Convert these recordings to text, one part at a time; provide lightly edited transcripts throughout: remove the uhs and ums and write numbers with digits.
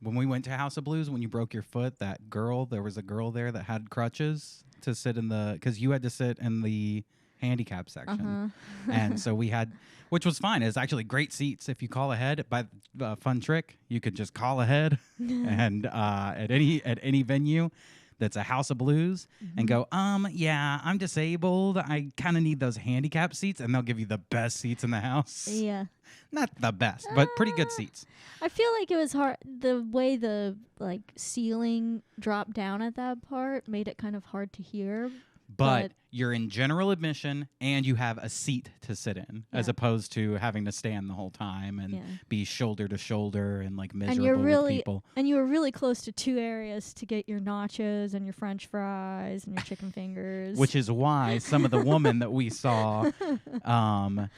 when we went to House of Blues, when you broke your foot, there was a girl there that had crutches to sit because you had to sit in the handicap section. And so we had, which was fine. It's actually great seats. If you call ahead, by fun trick, you could just call ahead and at any venue that's a House of Blues and go, yeah, I'm disabled. I kind of need those handicap seats, and they'll give you the best seats in the house. Yeah. Not the best, but pretty good seats. I feel like it was hard. The way the ceiling dropped down at that part made it kind of hard to hear. But you're in general admission, and you have a seat to sit in, as opposed to having to stand the whole time and be shoulder to shoulder and miserable with people. And you were really close to two areas to get your nachos and your French fries and your chicken fingers. Which is why some of the women that we saw, I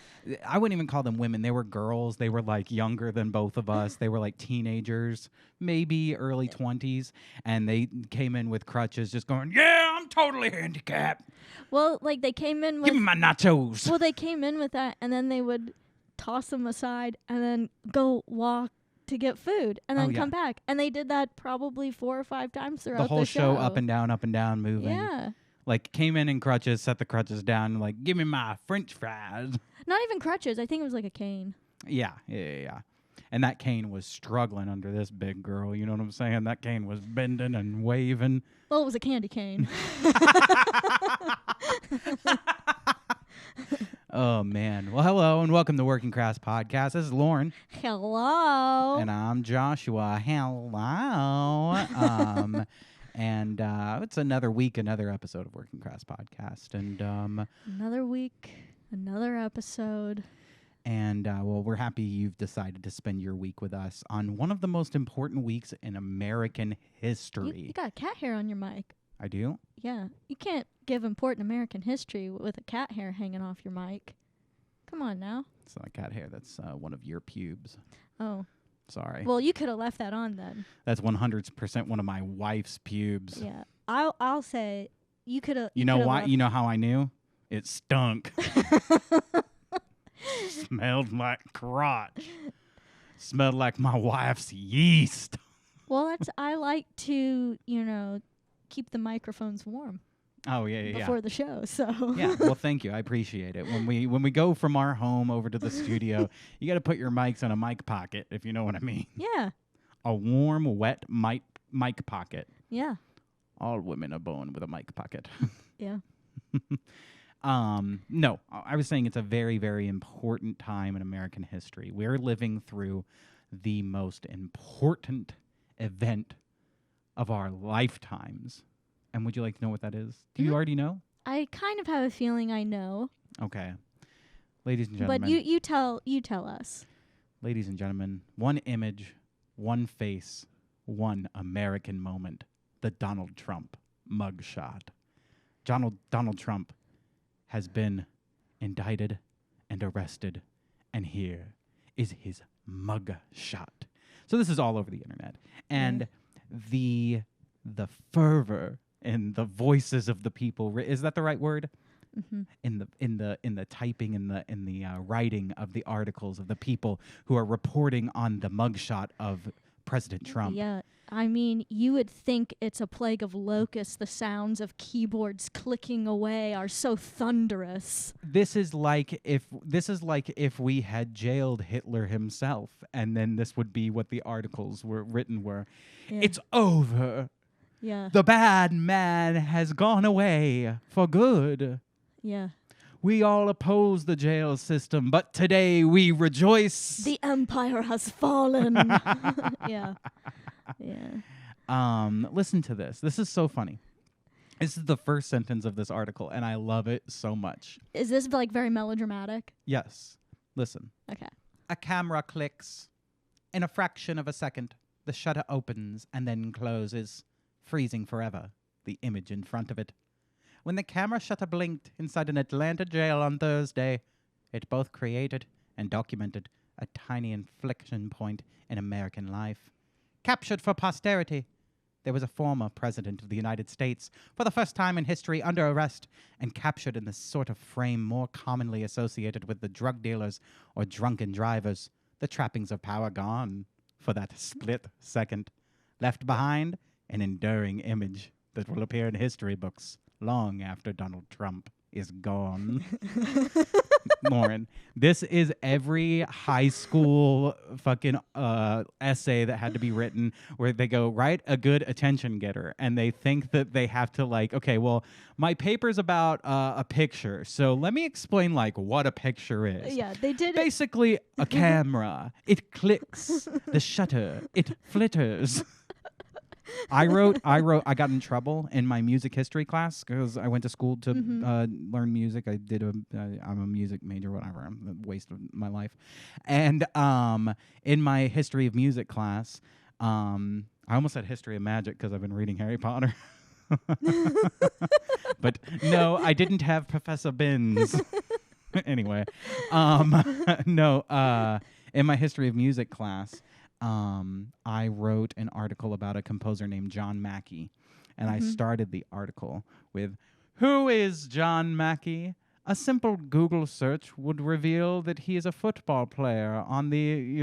wouldn't even call them women. They were girls. They were younger than both of us. They were teenagers, maybe early 20s, and they came in with crutches, just going, "Yeah, I'm totally handicapped." Well, they came in with... Give me my nachos. Well, they came in with that, and then they would toss them aside and then go walk to get food and then come back. And they did that probably 4 or 5 times throughout the whole show. Up and down, moving. Yeah. Came in crutches, set the crutches down, give me my French fries. Not even crutches. I think it was a cane. Yeah. And that cane was struggling under this big girl. You know what I'm saying? That cane was bending and waving. Well, it was a candy cane. Oh, man. Well, hello, and welcome to Working Crass Podcast. This is Lauren. Hello. And I'm Joshua. Hello. And it's another week, another episode of Working Crass Podcast. And another week, another episode. And, well, we're happy you've decided to spend your week with us on one of the most important weeks in American history. You got cat hair on your mic. I do? Yeah. You can't give important American history with a cat hair hanging off your mic. Come on now. It's not cat hair. That's one of your pubes. Oh. Sorry. Well, you could have left that on then. That's 100% one of my wife's pubes. Yeah. I'll say you could have... You know why? You know how I knew? It stunk. Smelled like crotch. Smelled like my wife's yeast. Well, I like to, keep the microphones warm. Oh, yeah. Before the show, so. Yeah, well, thank you. I appreciate it. When we go from our home over to the studio, you got to put your mics in a mic pocket, if you know what I mean. Yeah. A warm, wet mic pocket. Yeah. All women are born with a mic pocket. Yeah. No, I was saying it's a very, very important time in American history. We're living through the most important event of our lifetimes. And would you like to know what that is? Do you already know? I kind of have a feeling I know. Okay. Ladies and gentlemen. But you tell us. Ladies and gentlemen, one image, one face, one American moment. The Donald Trump mugshot. Donald Trump has been indicted and arrested, and here is his mugshot. So this is all over the internet, and the fervor in the voices of the people, is that the right word? Mm-hmm. In the typing, in the writing of the articles of the people who are reporting on the mugshot of President Trump. Yeah. I mean, you would think it's a plague of locusts. The sounds of keyboards clicking away are so thunderous. This is like if we had jailed Hitler himself, and then this would be what the articles were written were. Yeah. It's over. Yeah. The bad man has gone away for good. Yeah. We all oppose the jail system, but today we rejoice. The empire has fallen. Yeah. Yeah. Listen to this. This is so funny. This is the first sentence of this article, and I love it so much. Is this very melodramatic? Yes. Listen. Okay. A camera clicks. In a fraction of a second, the shutter opens and then closes, freezing forever the image in front of it. When the camera shutter blinked inside an Atlanta jail on Thursday, it both created and documented a tiny inflection point in American life. Captured for posterity, there was a former president of the United States, for the first time in history under arrest, and captured in the sort of frame more commonly associated with the drug dealers or drunken drivers, the trappings of power gone, for that split second, left behind an enduring image that will appear in history books long after Donald Trump is gone. Lauren, this is every high school fucking essay that had to be written where they go, write a good attention getter. And they think that they have to like, okay, well, my paper's about a picture. So let me explain like what a picture is. Yeah, they did Basically, a camera. It clicks. The shutter. It flitters. I got in trouble in my music history class because I went to school to learn music. I'm a music major, whatever. I'm a waste of my life. And in my history of music class, I almost said history of magic because I've been reading Harry Potter. But no, I didn't have Professor Binns. Anyway, no, in my history of music class, I wrote an article about a composer named John Mackey, and I started the article with, "Who is John Mackey? A simple Google search would reveal that he is a football player on the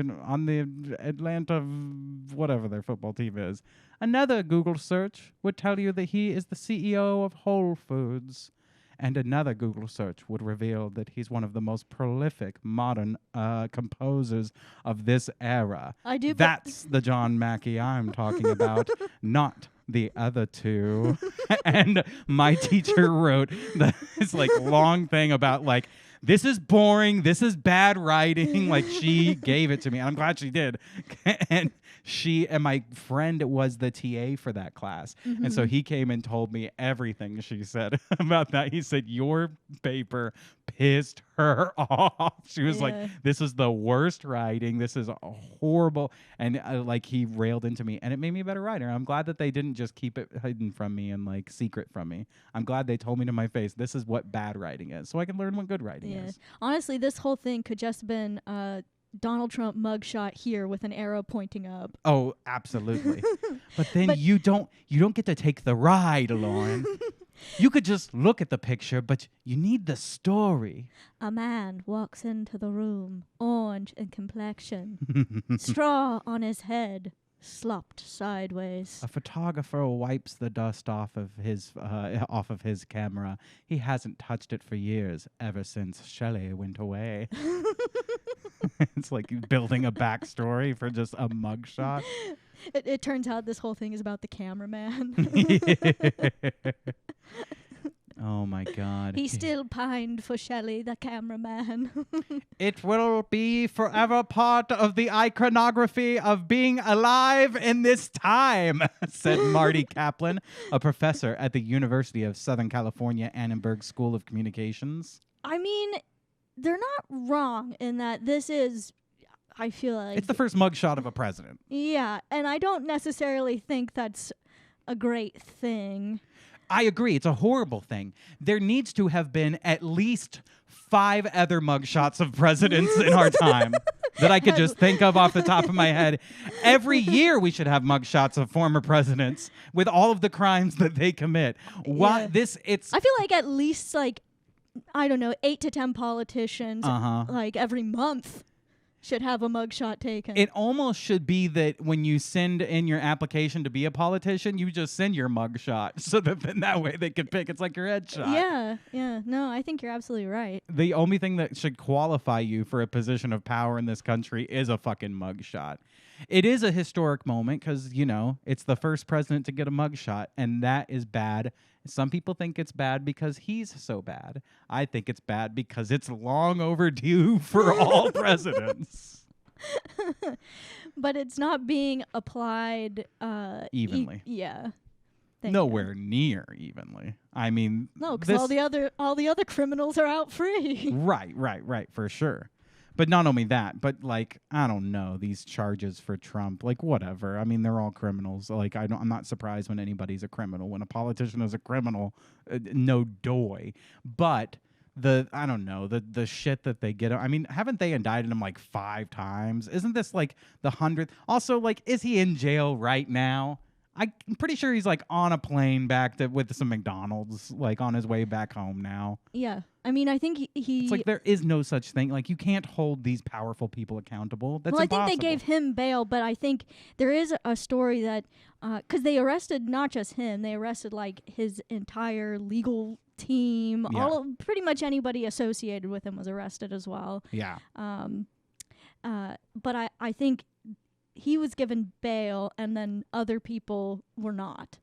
Atlanta, whatever their football team is. Another Google search would tell you that he is the CEO of Whole Foods. And another Google search would reveal that he's one of the most prolific modern composers of this era." That's the John Mackey I'm talking about, not the other two. And my teacher wrote this like long thing about like, this is boring, this is bad writing. Like, she gave it to me, and I'm glad she did. And my friend was the TA for that class. And so he came and told me everything she said about that. He said, your paper pissed her off. She was like, this is the worst writing. This is horrible. And like, he railed into me, and it made me a better writer. I'm glad that they didn't just keep it hidden from me and like secret from me. I'm glad they told me to my face, this is what bad writing is, so I can learn what good writing is. Honestly, this whole thing could just have been Donald Trump mugshot here with an arrow pointing up. Oh, absolutely. But then you don't get to take the ride, Lauren. You could just look at the picture, but you need the story. A man walks into the room, orange in complexion, straw on his head, slopped sideways. A photographer wipes the dust off of his camera. He hasn't touched it for years, ever since Shelley went away. It's like building a backstory for just a mugshot. It turns out this whole thing is about the cameraman. Oh my God. He still pined for Shelley, the cameraman. It will be forever part of the iconography of being alive in this time, said Marty Kaplan, a professor at the University of Southern California, Annenberg School of Communications. I mean, they're not wrong in that this is, I feel like, it's the first mugshot of a president. Yeah, and I don't necessarily think that's a great thing. I agree. It's a horrible thing. There needs to have been at least 5 other mugshots of presidents in our time that I could just think of off the top of my head. Every year we should have mugshots of former presidents with all of the crimes that they commit. Why I feel like at least like, I don't know, 8 to 10 politicians like every month should have a mugshot taken. It almost should be that when you send in your application to be a politician, you just send your mugshot so that then that way they can pick. It's like your headshot. Yeah. No, I think you're absolutely right. The only thing that should qualify you for a position of power in this country is a fucking mugshot. It is a historic moment because, you know, it's the first president to get a mugshot, and that is bad. Some people think it's bad because he's so bad. I think it's bad because it's long overdue for all presidents. But it's not being applied evenly. Yeah. Nowhere near evenly. I mean, no, because all the other criminals are out free. Right, for sure. But not only that, but like, I don't know, these charges for Trump, like whatever. I mean, they're all criminals. Like, I'm not surprised when anybody's a criminal. When a politician is a criminal, no doy. But I don't know, the shit that they get. I mean, haven't they indicted him like 5 times? Isn't this like the 100th? Also, like, is he in jail right now? I'm pretty sure he's like on a plane back with some McDonald's, like on his way back home now. Yeah. I mean, I think he It's like there is no such thing. Like, you can't hold these powerful people accountable. That's impossible. I think they gave him bail, but I think there is a story that because they arrested not just him, they arrested like his entire legal team. Yeah. Pretty much anybody associated with him was arrested as well. Yeah. But I think he was given bail, and then other people were not.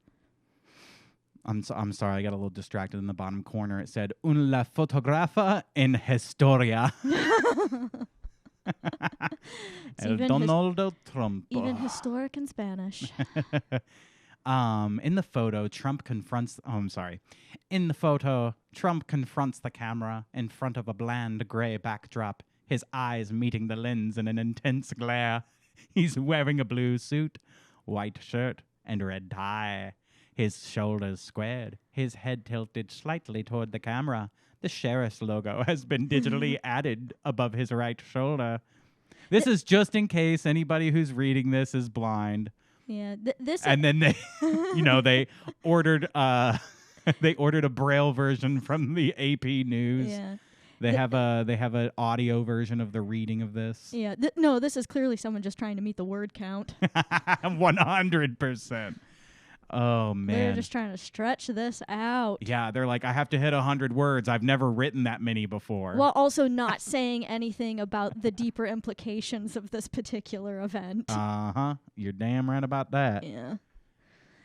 I'm sorry, I got a little distracted in the bottom corner. It said, un la fotografa en historia. El Donaldo Trump. Even historic in Spanish. In the photo, In the photo, Trump confronts the camera in front of a bland gray backdrop, his eyes meeting the lens in an intense glare. He's wearing a blue suit, white shirt, and red tie. His shoulders squared, his head tilted slightly toward the camera. The sheriff's logo has been digitally added above his right shoulder. This is just in case anybody who's reading this is blind. Yeah, and then they, they ordered they ordered a Braille version from the AP News. Yeah. They have an audio version of the reading of this. Yeah. No, this is clearly someone just trying to meet the word count. 100%. Oh, man. They're just trying to stretch this out. Yeah, they're like, I have to hit 100 words. I've never written that many before. While also not saying anything about the deeper implications of this particular event. Uh-huh. You're damn right about that. Yeah.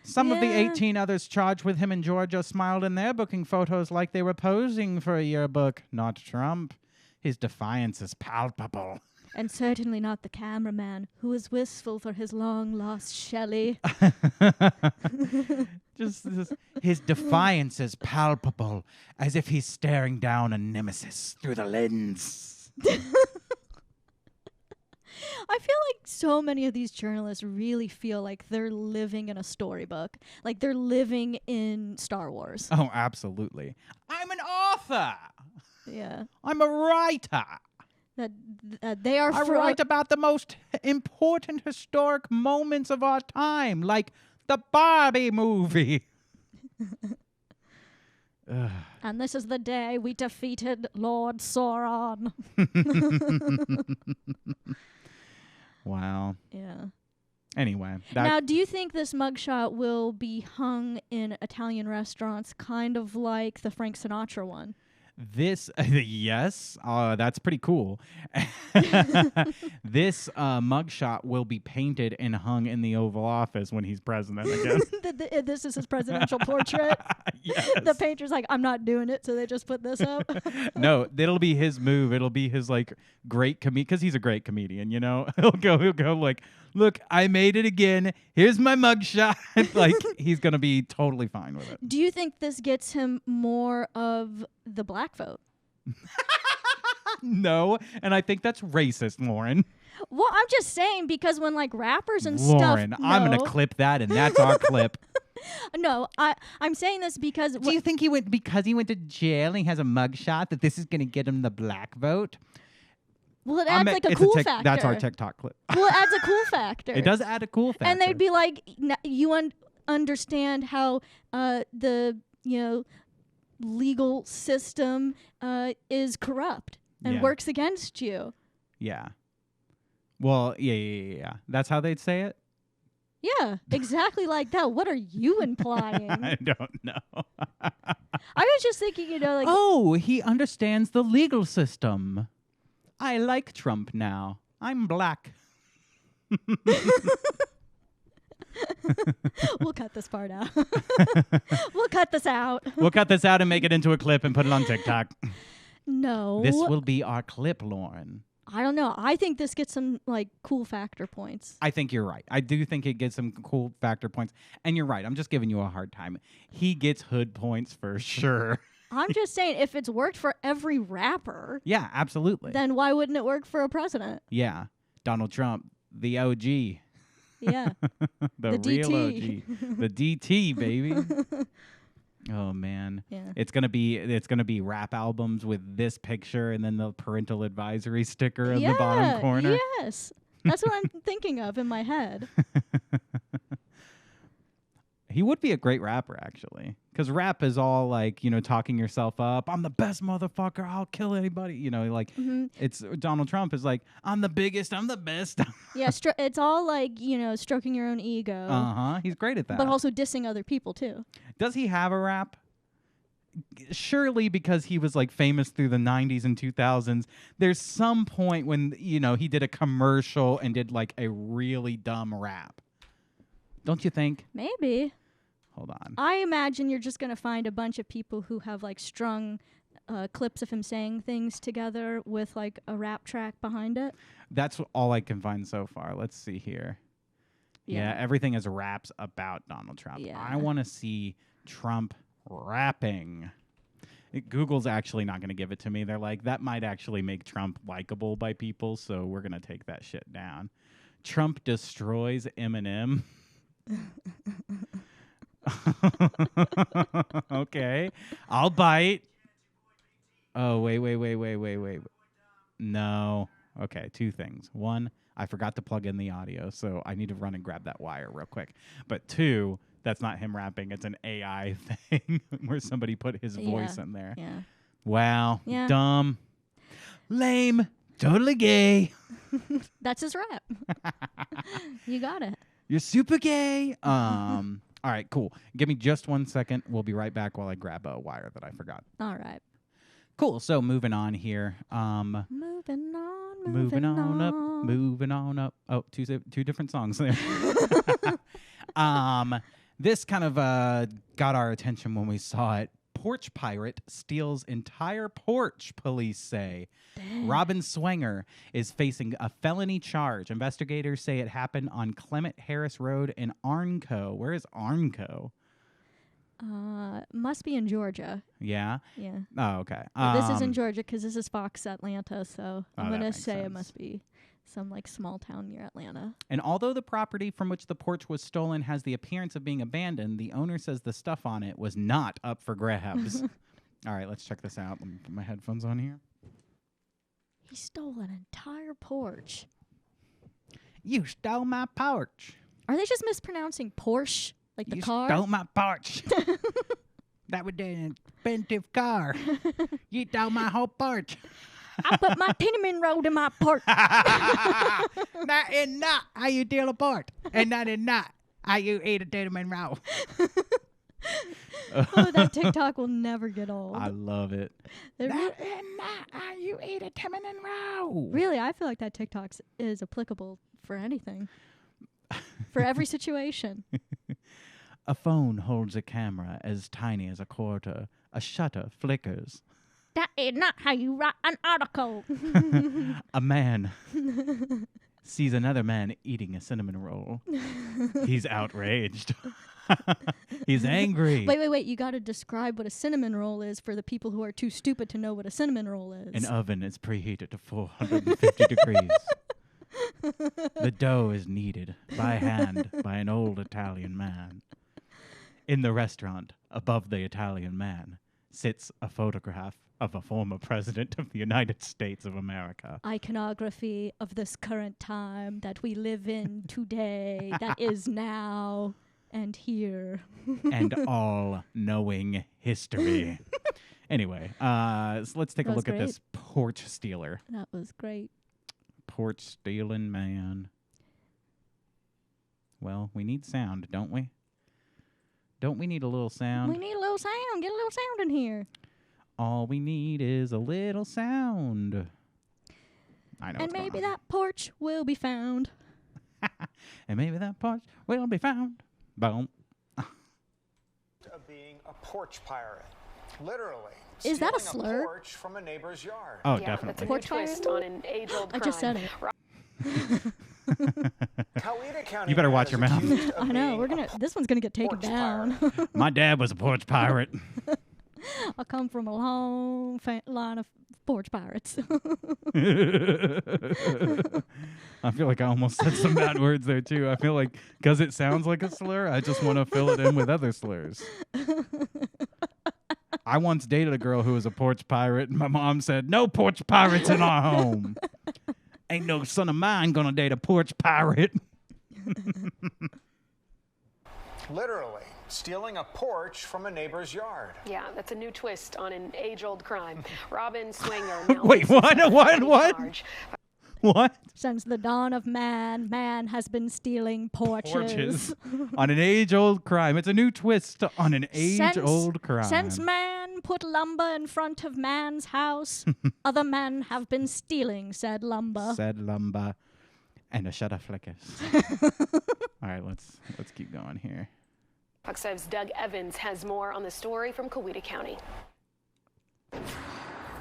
Some of the 18 others charged with him in Georgia smiled in their booking photos like they were posing for a yearbook. Not Trump. His defiance is palpable. And certainly not the cameraman, who was wistful for his long-lost Shelley. just his defiance is palpable, as if he's staring down a nemesis through the lens. I feel like so many of these journalists really feel like they're living in a storybook. Like they're living in Star Wars. Oh, absolutely. I'm an author. Yeah. I'm a writer. That they are. I write about the most important historic moments of our time, like the Barbie movie. And this is the day we defeated Lord Sauron. Wow. Yeah. Anyway. Now, do you think this mugshot will be hung in Italian restaurants, kind of like the Frank Sinatra one? This, yes, that's pretty cool. This mugshot will be painted and hung in the Oval Office when he's president again. This is his presidential portrait? Yes. The painter's like, I'm not doing it, so they just put this up? No, it'll be his move. It'll be his, like, great comedian, because he's a great comedian, you know? He'll go like, look, I made it again. Here's my mugshot. Like, he's going to be totally fine with it. Do you think this gets him more of the black vote? No, and I think that's racist, Lauren. Well, I'm just saying, because when like rappers and Lauren, stuff... I'm going to clip that, and that's our clip. No, I'm saying this because... Do you think because he went to jail and he has a mugshot, that this is going to get him the black vote? Well, it adds like a cool factor. That's our TikTok clip. Well, it adds a cool factor. It does add a cool factor. And they'd be like, you understand how the legal system is corrupt and works against you. Yeah. Well, yeah. That's how they'd say it? Yeah, exactly like that. What are you implying? I don't know. I was just thinking, like... Oh, he understands the legal system. I like Trump now. I'm black. We'll cut this part out. We'll cut this out. We'll cut this out and make it into a clip and put it on TikTok. No. This will be our clip, Lauren. I don't know. I think this gets some like cool factor points. I think you're right. I do think it gets some cool factor points. And you're right. I'm just giving you a hard time. He gets hood points for sure. I'm just saying, if it's worked for every rapper... Yeah, absolutely. Then why wouldn't it work for a president? Yeah. Donald Trump, the OG. Yeah. the real DT. OG. The DT, baby. Oh man. Yeah. It's gonna be rap albums with this picture and then the parental advisory sticker in the bottom corner. Yes. That's what I'm thinking of in my head. He would be a great rapper, actually. Because rap is all like, talking yourself up. I'm the best motherfucker. I'll kill anybody. It's Donald Trump is like, I'm the biggest. I'm the best. Yeah, it's all like, stroking your own ego. He's great at that. But also dissing other people, too. Does he have a rap? Surely because he was like famous through the 90s and 2000s. There's some point when, he did a commercial and did like a really dumb rap. Don't you think? Maybe. Hold on. I imagine you're just going to find a bunch of people who have like strung clips of him saying things together with like a rap track behind it. That's all I can find so far. Let's see here. Yeah, everything is raps about Donald Trump. Yeah. I want to see Trump rapping. Google's actually not going to give it to me. They're like, that might actually make Trump likable by people, so we're going to take that shit down. Trump destroys Eminem. Okay, I'll bite. Oh, wait. No. Okay, two things. One, I forgot to plug in the audio, so I need to run and grab that wire real quick. But two, that's not him rapping. It's an AI thing where somebody put his voice in there. Yeah. Wow. Yeah. Dumb. Lame. Totally gay. That's his rap. You got it. You're super gay. All right, cool. Give me just 1 second. We'll be right back while I grab a wire that I forgot. All right. Cool. So moving on here. Moving on up. Oh, two different songs there. This kind of got our attention when we saw it. Porch pirate steals entire porch, police say. Dang. Robin Swanger is facing a felony charge. Investigators say it happened on Clement Harris Road in Arnco. Where is Arnco? Must be in Georgia. Yeah? Yeah. Oh, okay. This is in Georgia because this is Fox Atlanta, so I'm going to say sense. It must be some like small town near Atlanta. And although the property from which the porch was stolen has the appearance of being abandoned, the owner says the stuff on it was not up for grabs. All right, let's check this out. Let me put my headphones on here. He stole an entire porch. You stole my porch. Are they just mispronouncing Porsche? Like the car? You stole my porch. That would be an expensive car. You stole my whole porch. I put my tenement road in my porch. That is not how you deal a porch. And that is not how you eat a tenement road. Oh, that TikTok will never get old. I love it. That is not how you eat a tenement road. Really, I feel like that TikTok is applicable for anything. For every situation. A phone holds a camera as tiny as a quarter. A shutter flickers. That is not how you write an article. A man sees another man eating a cinnamon roll. He's outraged. He's angry. Wait. You got to describe what a cinnamon roll is for the people who are too stupid to know what a cinnamon roll is. An oven is preheated to 450 degrees. The dough is kneaded by hand by an old Italian man. In the restaurant, above the Italian man, sits a photograph of a former president of the United States of America. Iconography of this current time that we live in today, that is now and here. And all-knowing history. Anyway, so let's take a look at this porch stealer. That was great. Porch stealing man. Well, we need sound, don't we? Don't we need a little sound? We need a little sound. Get a little sound in here. All we need is a little sound. I know. And maybe that porch will be found. And maybe that porch will be found. Boom. Of being a porch pirate, literally. Is that a slur? A porch from a neighbor's yard. Oh, yeah, definitely. That's a porch twist on an age-old crime. I just said it. You better watch your mouth. I know. This one's gonna get taken down. My dad was a porch pirate. I come from a long line of porch pirates. I feel like I almost said some bad words there too. I feel like because it sounds like a slur, I just want to fill it in with other slurs. I once dated a girl who was a porch pirate, and my mom said, "No porch pirates in our home. Ain't no son of mine gonna date a porch pirate." Literally, stealing a porch from a neighbor's yard. Yeah, that's a new twist on an age-old crime. Robin Swanger now Wait, what? What? Since the dawn of man, man has been stealing porches. On an age-old crime. It's a new twist on an age-old crime. Since man put lumber in front of man's house, other men have been stealing said lumber. Said lumber. And a shutter flickers. All right, let's keep going here. Fox 5's Doug Evans has more on the story from Coweta County.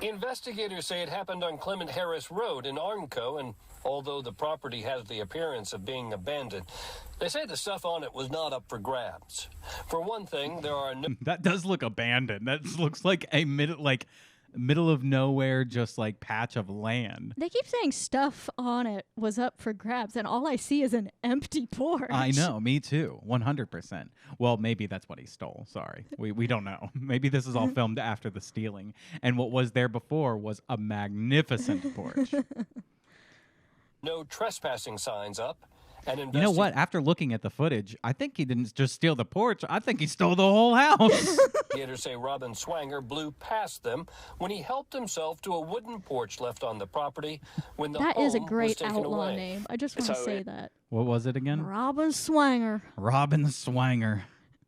Investigators say it happened on Clement Harris Road in Armco, and although the property has the appearance of being abandoned, they say the stuff on it was not up for grabs. For one thing, there are no... That does look abandoned. That looks like a middle of nowhere, just like patch of land. They keep saying stuff on it was up for grabs, and all I see is an empty porch. I know, me too, 100%. Well, maybe that's what he stole. Sorry, we don't know. Maybe this is all filmed after the stealing, and what was there before was a magnificent porch. No trespassing signs up. And you know what? After looking at the footage, I think he didn't just steal the porch. I think he stole the whole house. Investigators say Robin Swanger blew past them when he helped himself to a wooden porch left on the property when the That home is a was great taken outlaw away. name. I just want to say that. What was it again? Robin Swanger. Robin Swanger.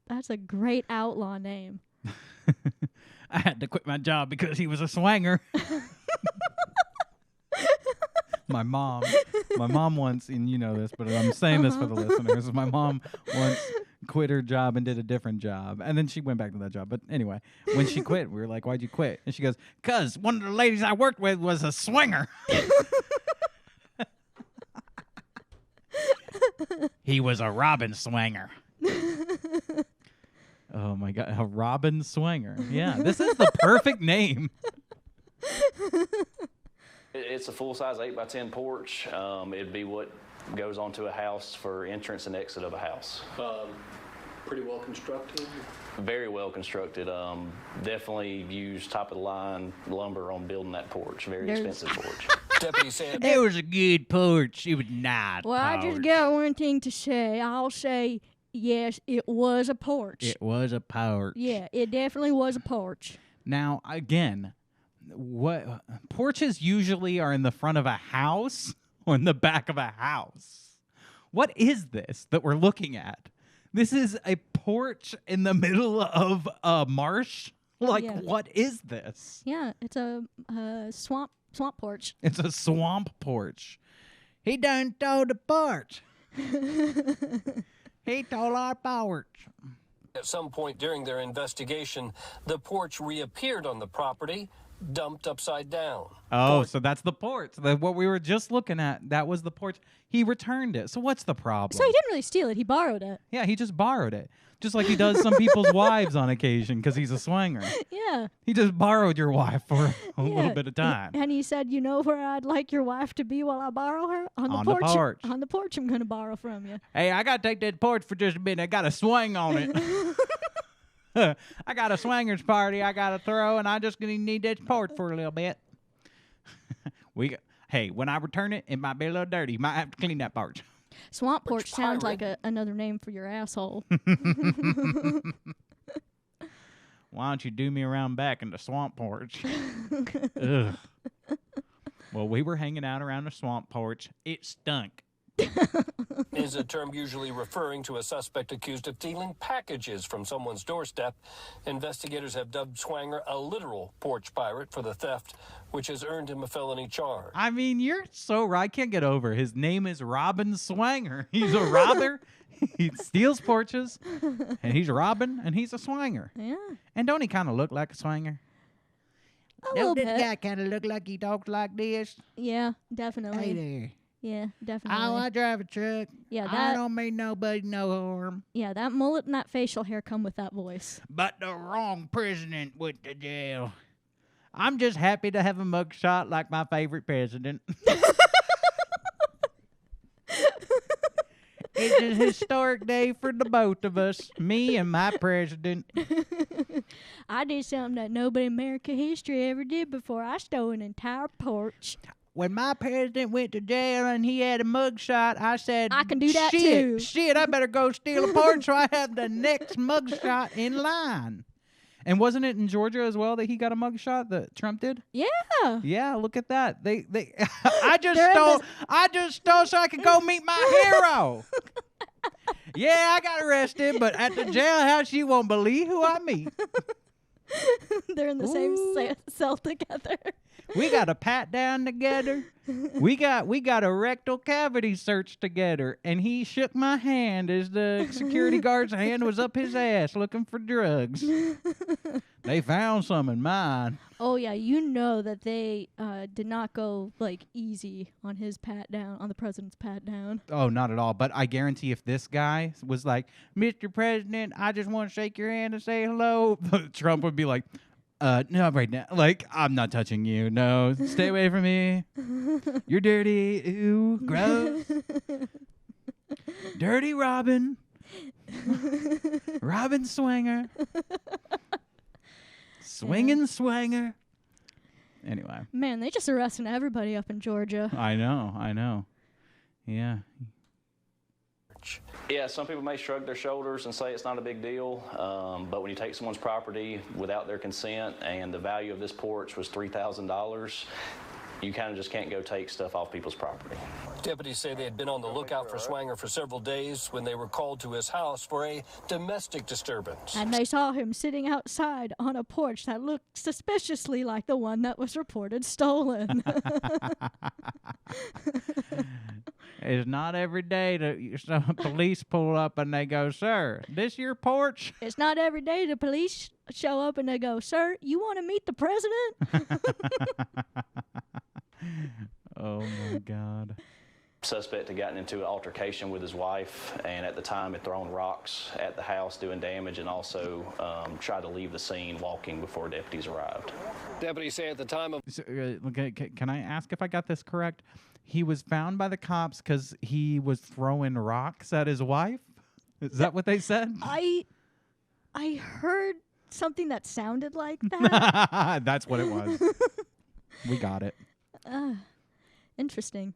That's a great outlaw name. I had to quit my job because he was a swanger. My mom once, and you know this, but I'm saying this for the listeners. My mom once quit her job and did a different job, and then she went back to that job. But anyway, when she quit, we were like, "Why'd you quit?" And she goes, "'Cause one of the ladies I worked with was a swinger." He was a Robin Swanger. Oh my God, a Robin Swanger. Yeah, this is the perfect name. It's a full-size 8x10 porch. It'd be what goes onto a house for entrance and exit of a house. Pretty well constructed? Very well constructed. Definitely used top-of-the-line lumber on building that porch. Very expensive porch. Deputy said It was a good porch. It was nice. Well, I just got one thing to say. I'll say, yes, it was a porch. It was a porch. Yeah, it definitely was a porch. Now, again, what porches usually are in the front of a house or in the back of a house. What is this that we're looking at? This is a porch in the middle of a marsh? Like, Yeah. What is this? Yeah, it's a swamp porch. It's a swamp porch. He done stole the porch. He stole our porch. at some point during their investigation, the porch reappeared on the property, dumped upside down. Oh, so that's the porch. What we were just looking at, that was the porch. He returned it. So what's the problem? So he didn't really steal it. He borrowed it. Yeah, he just borrowed it. Just like he does some people's wives on occasion because he's a swanger. Yeah. He just borrowed your wife for a little bit of time. And he said, you know where I'd like your wife to be while I borrow her? On the porch. On the porch I'm going to borrow from you. Hey, I got to take that porch for just a minute. I got a swing on it. I got a swingers party I got to throw, and I just gonna need that porch for a little bit. Hey, when I return it, it might be a little dirty. You might have to clean that porch. Swamp porch sounds like another name for your asshole. Why don't you do me around back in the swamp porch? Ugh. Well, we were hanging out around the swamp porch. It stunk. Is a term usually referring to a suspect accused of stealing packages from someone's doorstep. Investigators have dubbed Swanger a literal porch pirate for the theft, which has earned him a felony charge. I mean, you're so right. I can't get over. His name is Robin Swanger. He's a robber. He steals porches, and he's robbing, and he's a swanger. Yeah. And don't he kind of look like a swanger? A little bit. This guy kind of look like he talks like this? Yeah, definitely. Hey there. Yeah, definitely. Oh, I drive a truck. Yeah, I don't mean nobody no harm. Yeah, that mullet and that facial hair come with that voice. But the wrong president went to jail. I'm just happy to have a mugshot like my favorite president. It's a historic day for the both of us, me and my president. I did something that nobody in American history ever did before. I stole an entire porch. when my president went to jail and he had a mugshot, I said, I can do that shit, too. Shit, I better go steal a porch so I have the next mugshot in line. And wasn't it in Georgia as well that he got a mugshot that Trump did? Yeah. Yeah, look at that. They I just stole so I could go meet my hero. Yeah, I got arrested, but at the jailhouse you won't believe who I meet. They're in the same cell together. We got a pat down together. We got a rectal cavity search together, and he shook my hand as the security guard's hand was up his ass looking for drugs. They found some in mine. Oh yeah, you know that they did not go like easy on his pat down, on the president's pat down. Oh, not at all. But I guarantee if this guy was like, Mr. President, I just want to shake your hand and say hello, Trump would be like, no, right now. Like, I'm not touching you. No, stay away from me. You're dirty. Ew, gross. Dirty Robin. Robin Swinger. Swinging swanger. Anyway. Man, they just arresting everybody up in Georgia. I know. Yeah. Yeah, some people may shrug their shoulders and say it's not a big deal, but when you take someone's property without their consent and the value of this porch was $3,000, you kind of just can't go take stuff off people's property. Deputies say they had been on the lookout for Swanger for several days when they were called to his house for a domestic disturbance. And they saw him sitting outside on a porch that looked suspiciously like the one that was reported stolen. It's not every day that some police pull up and they go, sir, this your porch? It's not every day the police show up and they go, sir, you want to meet the president? Oh, my God. Suspect had gotten into an altercation with his wife and at the time had thrown rocks at the house doing damage and also tried to leave the scene walking before deputies arrived. Deputies say at the time of... Can I ask if I got this correct? He was found by the cops because he was throwing rocks at his wife? Is that what they said? I heard something that sounded like that. That's what it was. We got it. Interesting.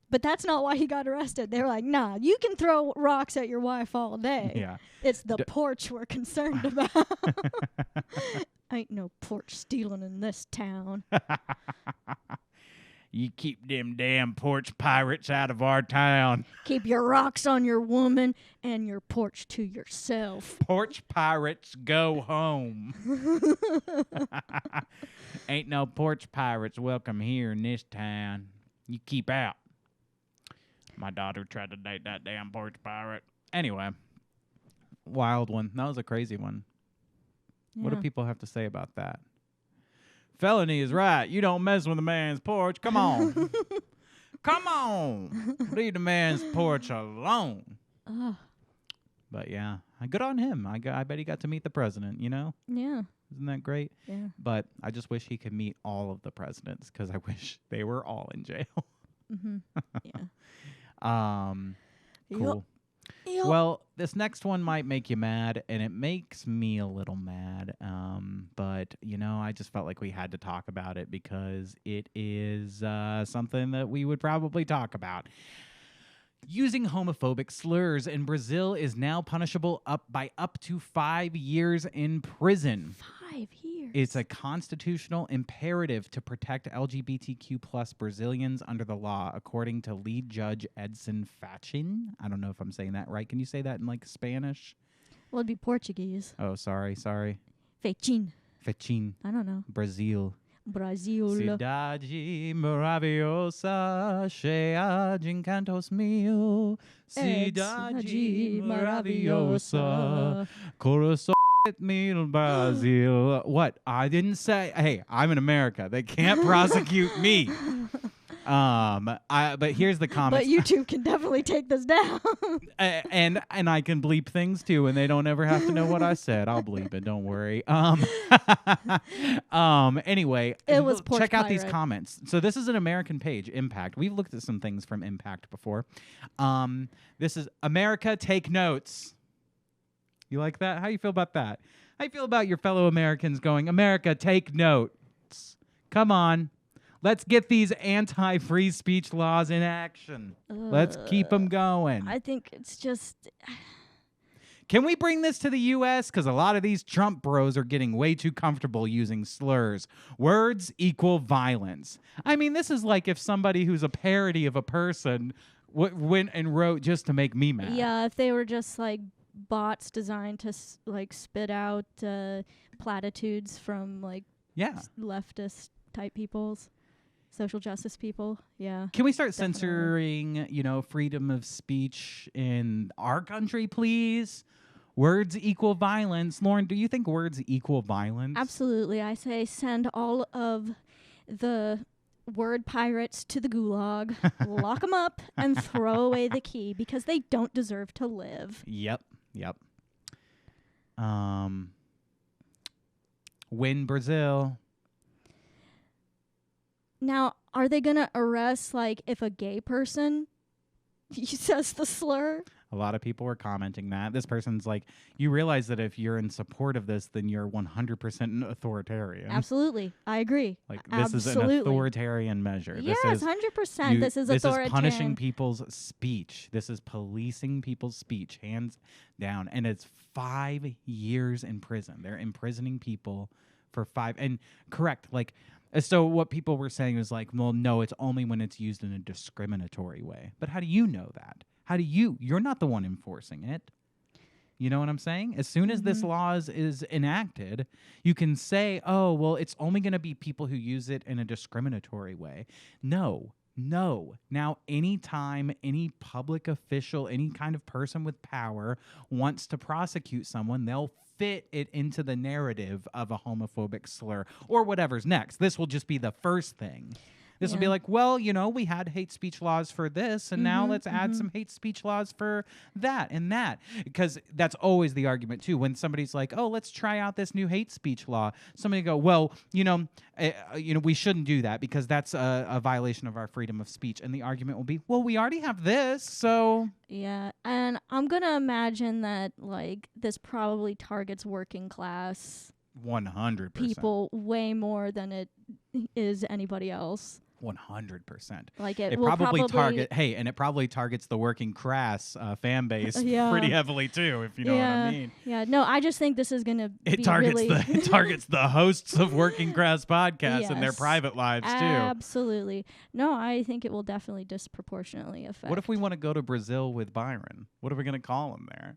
But that's not why he got arrested. They were like, nah, you can throw rocks at your wife all day. Yeah. It's the porch we're concerned about. Ain't no porch stealing in this town. You keep them damn porch pirates out of our town. Keep your rocks on your woman and your porch to yourself. Porch pirates go home. Ain't no porch pirates welcome here in this town. You keep out. My daughter tried to date that damn porch pirate. Anyway, wild one. That was a crazy one. Yeah. What do people have to say about that? Felony is right. You don't mess with a man's porch. Come on. Come on. Leave the man's porch alone. But yeah, good on him. I bet he got to meet the president, you know? Yeah. Isn't that great? Yeah. But I just wish he could meet all of the presidents because I wish they were all in jail. Mm-hmm. Yeah. Cool. Yep. Well, this next one might make you mad, and it makes me a little mad. But, you know, I just felt like we had to talk about it because it is something that we would probably talk about. Using homophobic slurs in Brazil is now punishable by up to 5 years in prison. 5 years? It's a constitutional imperative to protect LGBTQ plus Brazilians under the law, according to lead judge Edson Fachin. I don't know if I'm saying that right. Can you say that in, like, Spanish? Well, it'd be Portuguese. Oh, sorry. Fachin. I don't know. Brazil. Cidade maravilhosa, cheia de encantos mil. Cidade maravilhosa, coração mil Brasil. What? I didn't say. Hey, I'm in America. They can't prosecute me. But here's the comments. But YouTube can definitely take this down. and I can bleep things too, and they don't ever have to know what I said. I'll bleep it. Don't worry. Anyway, it was Porch check out Pirate. these comments. So this is an American page, Impact. We've looked at some things from Impact before. This is America, take notes. You like that? How you feel about that? How you feel about your fellow Americans going, America, take notes? Come on. Let's get these anti-free speech laws in action. Let's keep them going. I think it's just... Can we bring this to the U.S.? Because a lot of these Trump bros are getting way too comfortable using slurs. Words equal violence. I mean, this is like if somebody who's a parody of a person went and wrote just to make me mad. Yeah, if they were just like bots designed to like spit out platitudes from like leftist type peoples. Social justice people, yeah. Can we start censoring, freedom of speech in our country, please? Words equal violence. Lauren, do you think words equal violence? Absolutely. I say send all of the word pirates to the gulag, lock them up, and throw away the key because they don't deserve to live. Yep. Win Brazil. Now, are they going to arrest, like, if a gay person says the slur? A lot of people were commenting that. This person's like, you realize that if you're in support of this, then you're 100% authoritarian. Absolutely. I agree. Like, this is an authoritarian measure. Yes, 100%. This is authoritarian. This is punishing people's speech. This is policing people's speech, hands down. And it's 5 years in prison. They're imprisoning people for 5. And correct, like... So what people were saying was like, well, no, it's only when it's used in a discriminatory way. But how do you know that? You're not the one enforcing it. You know what I'm saying? As soon as this law is enacted, you can say, oh, well, it's only going to be people who use it in a discriminatory way. No. Now, anytime any public official, any kind of person with power wants to prosecute someone, they'll fit it into the narrative of a homophobic slur or whatever's next. This will just be the first thing. This will be like, well, we had hate speech laws for this, and now let's add some hate speech laws for that and that. Because that's always the argument, too. When somebody's like, oh, let's try out this new hate speech law, somebody go, well, we shouldn't do that because that's a violation of our freedom of speech. And the argument will be, well, we already have this, so... Yeah, and I'm going to imagine that, like, this probably targets working class 100% people way more than it is anybody else. 100%. Like it probably targets the working Crass fan base pretty heavily too, if you know what I mean. Yeah, no, I just think this is going to it targets the hosts of Working Crass podcasts and their private lives too. Absolutely. No, I think it will definitely disproportionately affect. What if we want to go to Brazil with Byron? What are we going to call him there?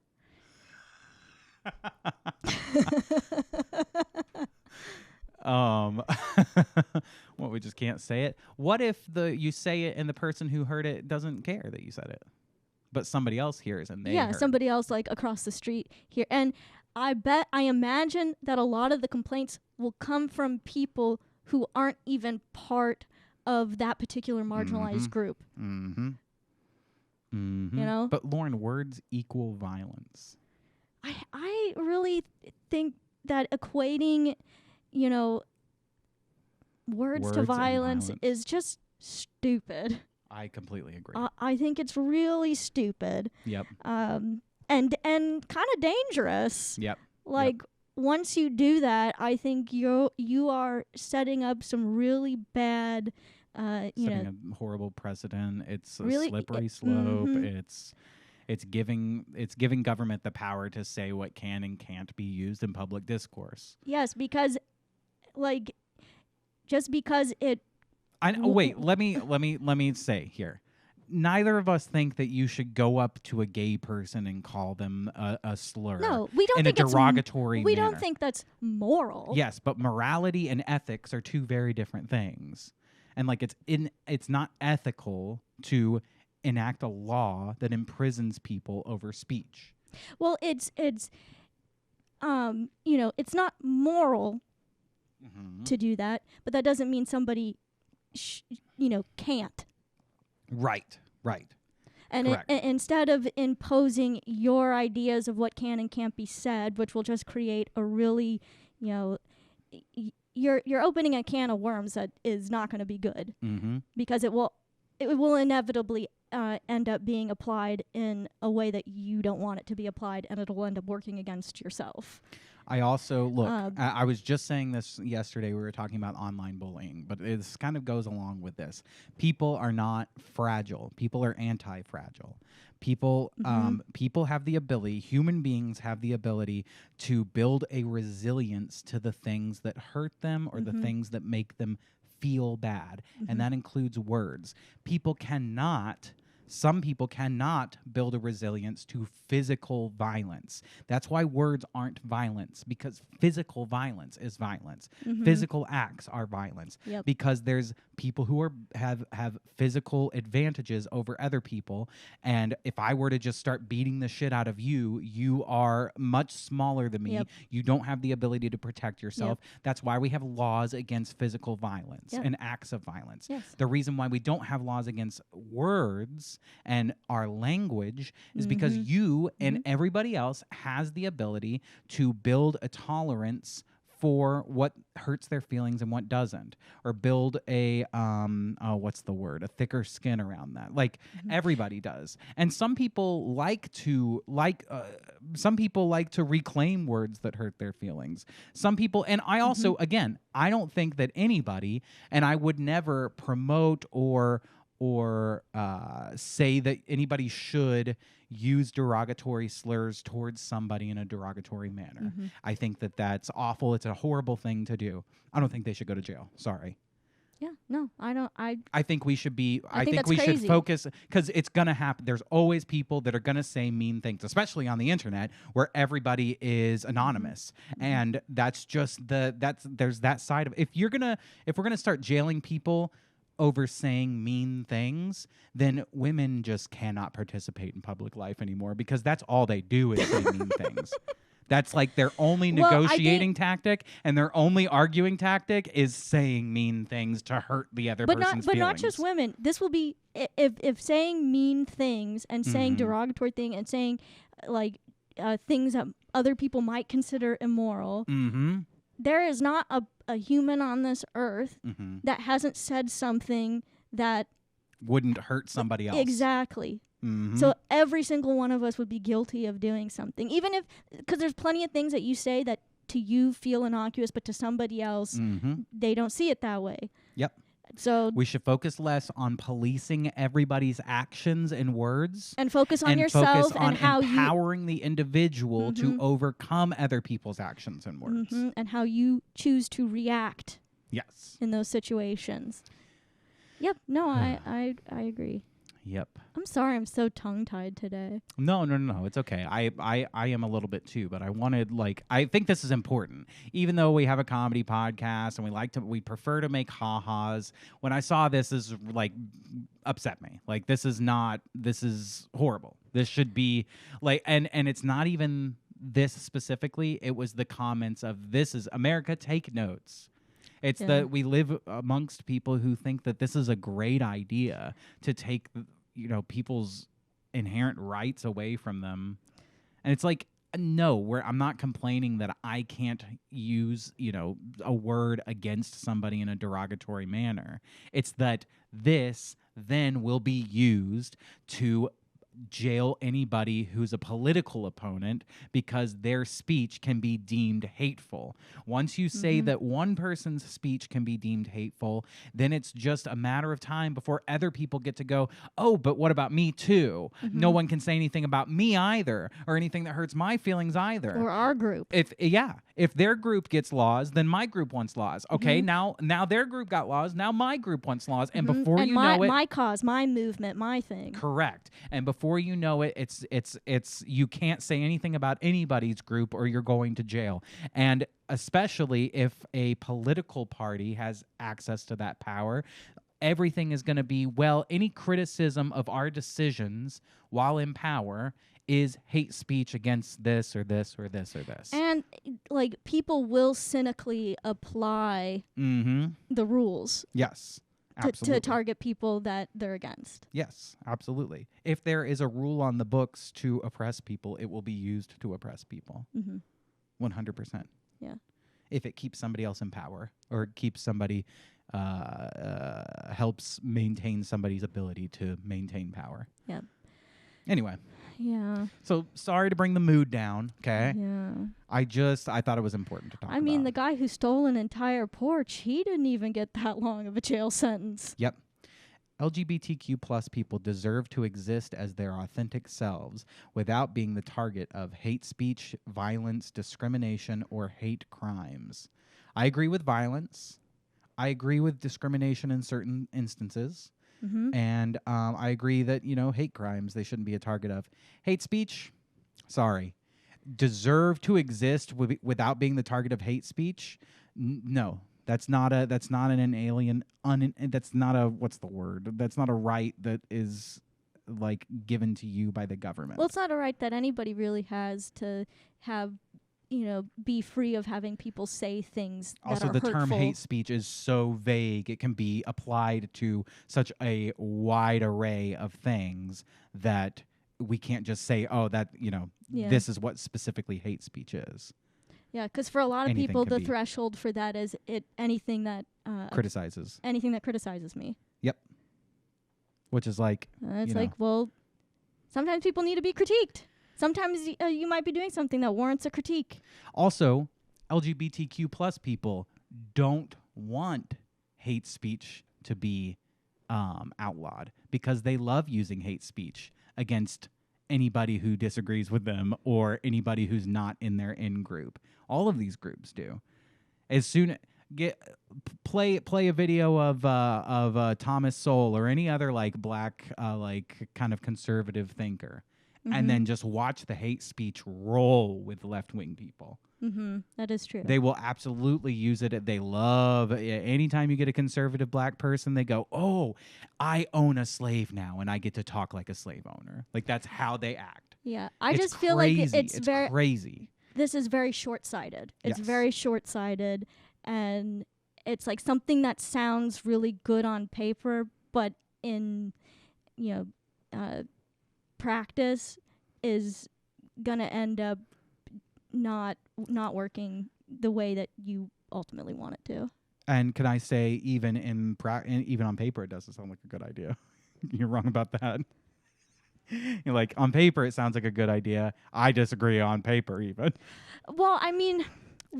Well, we just can't say it. What if you say it and the person who heard it doesn't care that you said it, but somebody else hears and they heard somebody else like across the street here, and I imagine that a lot of the complaints will come from people who aren't even part of that particular marginalized group. But Lauren, words equal violence. I really think that equating, words to violence is just stupid. I completely agree. I think it's really stupid. Yep. And kind of dangerous. Yep. Once you do that, I think you are setting up some really bad, setting a horrible precedent. It's a really, slippery slope. It's giving government the power to say what can and can't be used in public discourse. Yes, because just because it. Wait. Let me say here. Neither of us think that you should go up to a gay person and call them a slur. No, we don't in think a derogatory manner. We don't think that's moral. Yes, but morality and ethics are two very different things, and it's not ethical to enact a law that imprisons people over speech. Well, it's not moral to do that, but that doesn't mean somebody can't. Right. And instead of imposing your ideas of what can and can't be said, which will just create a really, you're opening a can of worms that is not going to be good, because it will inevitably end up being applied in a way that you don't want it to be applied, and it'll end up working against yourself. I also, look, I was just saying this yesterday. We were talking about online bullying, but this kind of goes along with this. People are not fragile. People are anti-fragile. People have the ability, human beings have the ability to build a resilience to the things that hurt them or the things that make them feel bad. And that includes words. Some people cannot build a resilience to physical violence. That's why words aren't violence, because physical violence is violence. Physical acts are violence. Because there's people who have physical advantages over other people. And if I were to just start beating the shit out of you, you are much smaller than me. You don't have the ability to protect yourself. That's why we have laws against physical violence and acts of violence. The reason why we don't have laws against words and our language is because you and everybody else has the ability to build a tolerance for what hurts their feelings and what doesn't, or build a a thicker skin around that. Like everybody does. And some people like to reclaim words that hurt their feelings. Some people, and I also again, I don't think that anybody, and I would never promote or say that anybody should use derogatory slurs towards somebody in a derogatory manner. I think that that's awful. It's a horrible thing to do. I don't think they should go to jail. Sorry. Yeah, no, I don't. I think we should be. I think we crazy. should focus, because it's gonna happen. There's always people that are gonna say mean things, especially on the internet where everybody is anonymous, and that's just there's that side of. If we're gonna start jailing people over saying mean things, then women just cannot participate in public life anymore, because that's all they do is say mean things. That's like their only negotiating tactic, and their only arguing tactic is saying mean things to hurt the other person's feelings. But not just women. This will be if saying mean things and saying derogatory things and saying like things that other people might consider immoral. There is not a human on this earth that hasn't said something that wouldn't hurt somebody else. Exactly. So every single one of us would be guilty of doing something, even if, because there's plenty of things that you say that to you feel innocuous, but to somebody else, they don't see it that way. So we should focus less on policing everybody's actions and words, and focus on yourself focus on and how empowering the individual to overcome other people's actions and words, and how you choose to react. Yes. In those situations. Yep. No, I agree. Yep. I'm sorry, I'm so tongue-tied today. No, it's okay. I am a little bit too, but I think this is important. Even though we have a comedy podcast and we prefer to make ha-has, when I saw this upset me. Like, this is horrible. This should be and it's not even this specifically. It was the comments of, "This is America, take notes." It's that we live amongst people who think that this is a great idea to take, people's inherent rights away from them. And it's like, no, I'm not complaining that I can't use, a word against somebody in a derogatory manner. It's that this then will be used to jail anybody who's a political opponent, because their speech can be deemed hateful. Once you say that one person's speech can be deemed hateful, then it's just a matter of time before other people get to go, "Oh, but what about me too? No one can say anything about me either, or anything that hurts my feelings either." Or our group. If their group gets laws, then my group wants laws. Okay, now their group got laws, now my group wants laws, and before you know it, my cause, my movement, my thing. Correct. And before you know it, it's you can't say anything about anybody's group or you're going to jail. And especially if a political party has access to that power, everything is going to be, any criticism of our decisions while in power is hate speech against this or this or this or this. And people will cynically apply the rules. Yes. To target people that they're against. Yes, absolutely. If there is a rule on the books to oppress people, it will be used to oppress people. 100%. Yeah. If it keeps somebody else in power or keeps somebody helps maintain somebody's ability to maintain power. Yeah. Anyway. Yeah. So sorry to bring the mood down, okay? Yeah. I thought it was important to talk about. I mean, the guy who stole an entire porch, he didn't even get that long of a jail sentence. Yep. LGBTQ plus people deserve to exist as their authentic selves without being the target of hate speech, violence, discrimination, or hate crimes. I agree with violence. I agree with discrimination in certain instances. Mm-hmm. And I agree that, hate crimes, they shouldn't be a target of. Hate speech, sorry. Deserve to exist without being the target of hate speech? No. That's not a right that is like given to you by the government. Well, it's not a right that anybody really has to have, be free of having people say things that also, are the hurtful. term hate speech is so vague. It can be applied to such a wide array of things that we can't just say, this is what specifically hate speech is. Yeah, because for a lot of Anything people, can the be. threshold for that is anything that Criticizes. anything that criticizes me. Yep. Which is like, It's like, well, sometimes people need to be critiqued. Sometimes you might be doing something that warrants a critique. Also, LGBTQ plus people don't want hate speech to be outlawed because they love using hate speech against anybody who disagrees with them or anybody who's not in their in-group. All of these groups do. As soon play a video of Thomas Sowell or any other like black like kind of conservative thinker, and then just watch the hate speech roll with left-wing people. Mm-hmm. That is true. They will absolutely use it. They love anytime you get a conservative black person, they go, "Oh, I own a slave now, and I get to talk like a slave owner." Like that's how they act. Yeah, I It's just feel like crazy. it's very crazy. This is very short-sighted. It's Yes. very short-sighted, and it's like something that sounds really good on paper, but in practice is gonna end up not working the way that you ultimately want it to. And can I say, even even on paper, it doesn't sound like a good idea. You're wrong about that. You're like, on paper, it sounds like a good idea. I disagree on paper, even. Well, I mean,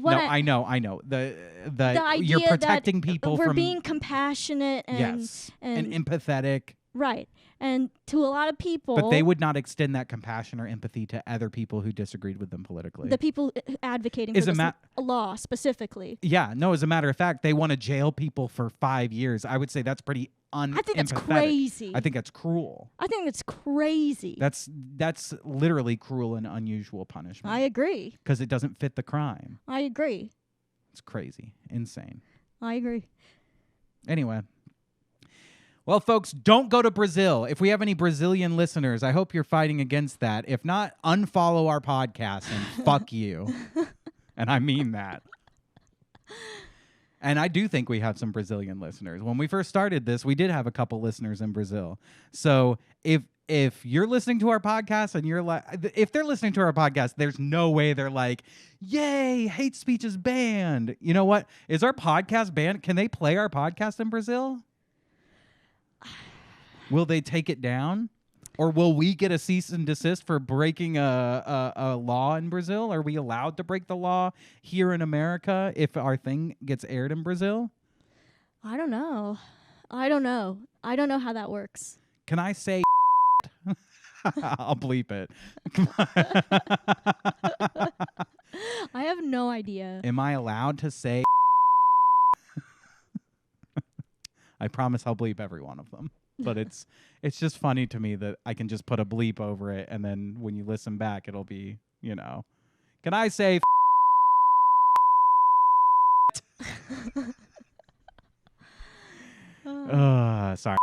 I know. The idea you're protecting that people we're from being compassionate and and empathetic. Right. And to a lot of people... But they would not extend that compassion or empathy to other people who disagreed with them politically. The people advocating for this law specifically. Yeah, no, as a matter of fact, they want to jail people for 5 years. I would say that's pretty I think that's crazy. I think that's cruel. I think it's crazy. That's literally cruel and unusual punishment. I agree. Because it doesn't fit the crime. I agree. It's crazy. Insane. I agree. Anyway. Well, folks, don't go to Brazil. If we have any Brazilian listeners, I hope you're fighting against that. If not, unfollow our podcast and fuck you. And I mean that. And I do think we have some Brazilian listeners. When we first started this, we did have a couple listeners in Brazil. So if you're listening to our podcast and you're like, if they're listening to our podcast, there's no way they're like, yay, hate speech is banned. You know what? Is our podcast banned? Can they play our podcast in Brazil? Will they take it down? Or will we get a cease and desist for breaking a law in Brazil? Are we allowed to break the law here in America if our thing gets aired in Brazil? I don't know. I don't know how that works. Can I say I'll bleep it. I have no idea. Am I allowed to say I promise I'll bleep every one of them. But it's just funny to me that I can just put a bleep over it, and then when you listen back, it'll be, can I say sorry.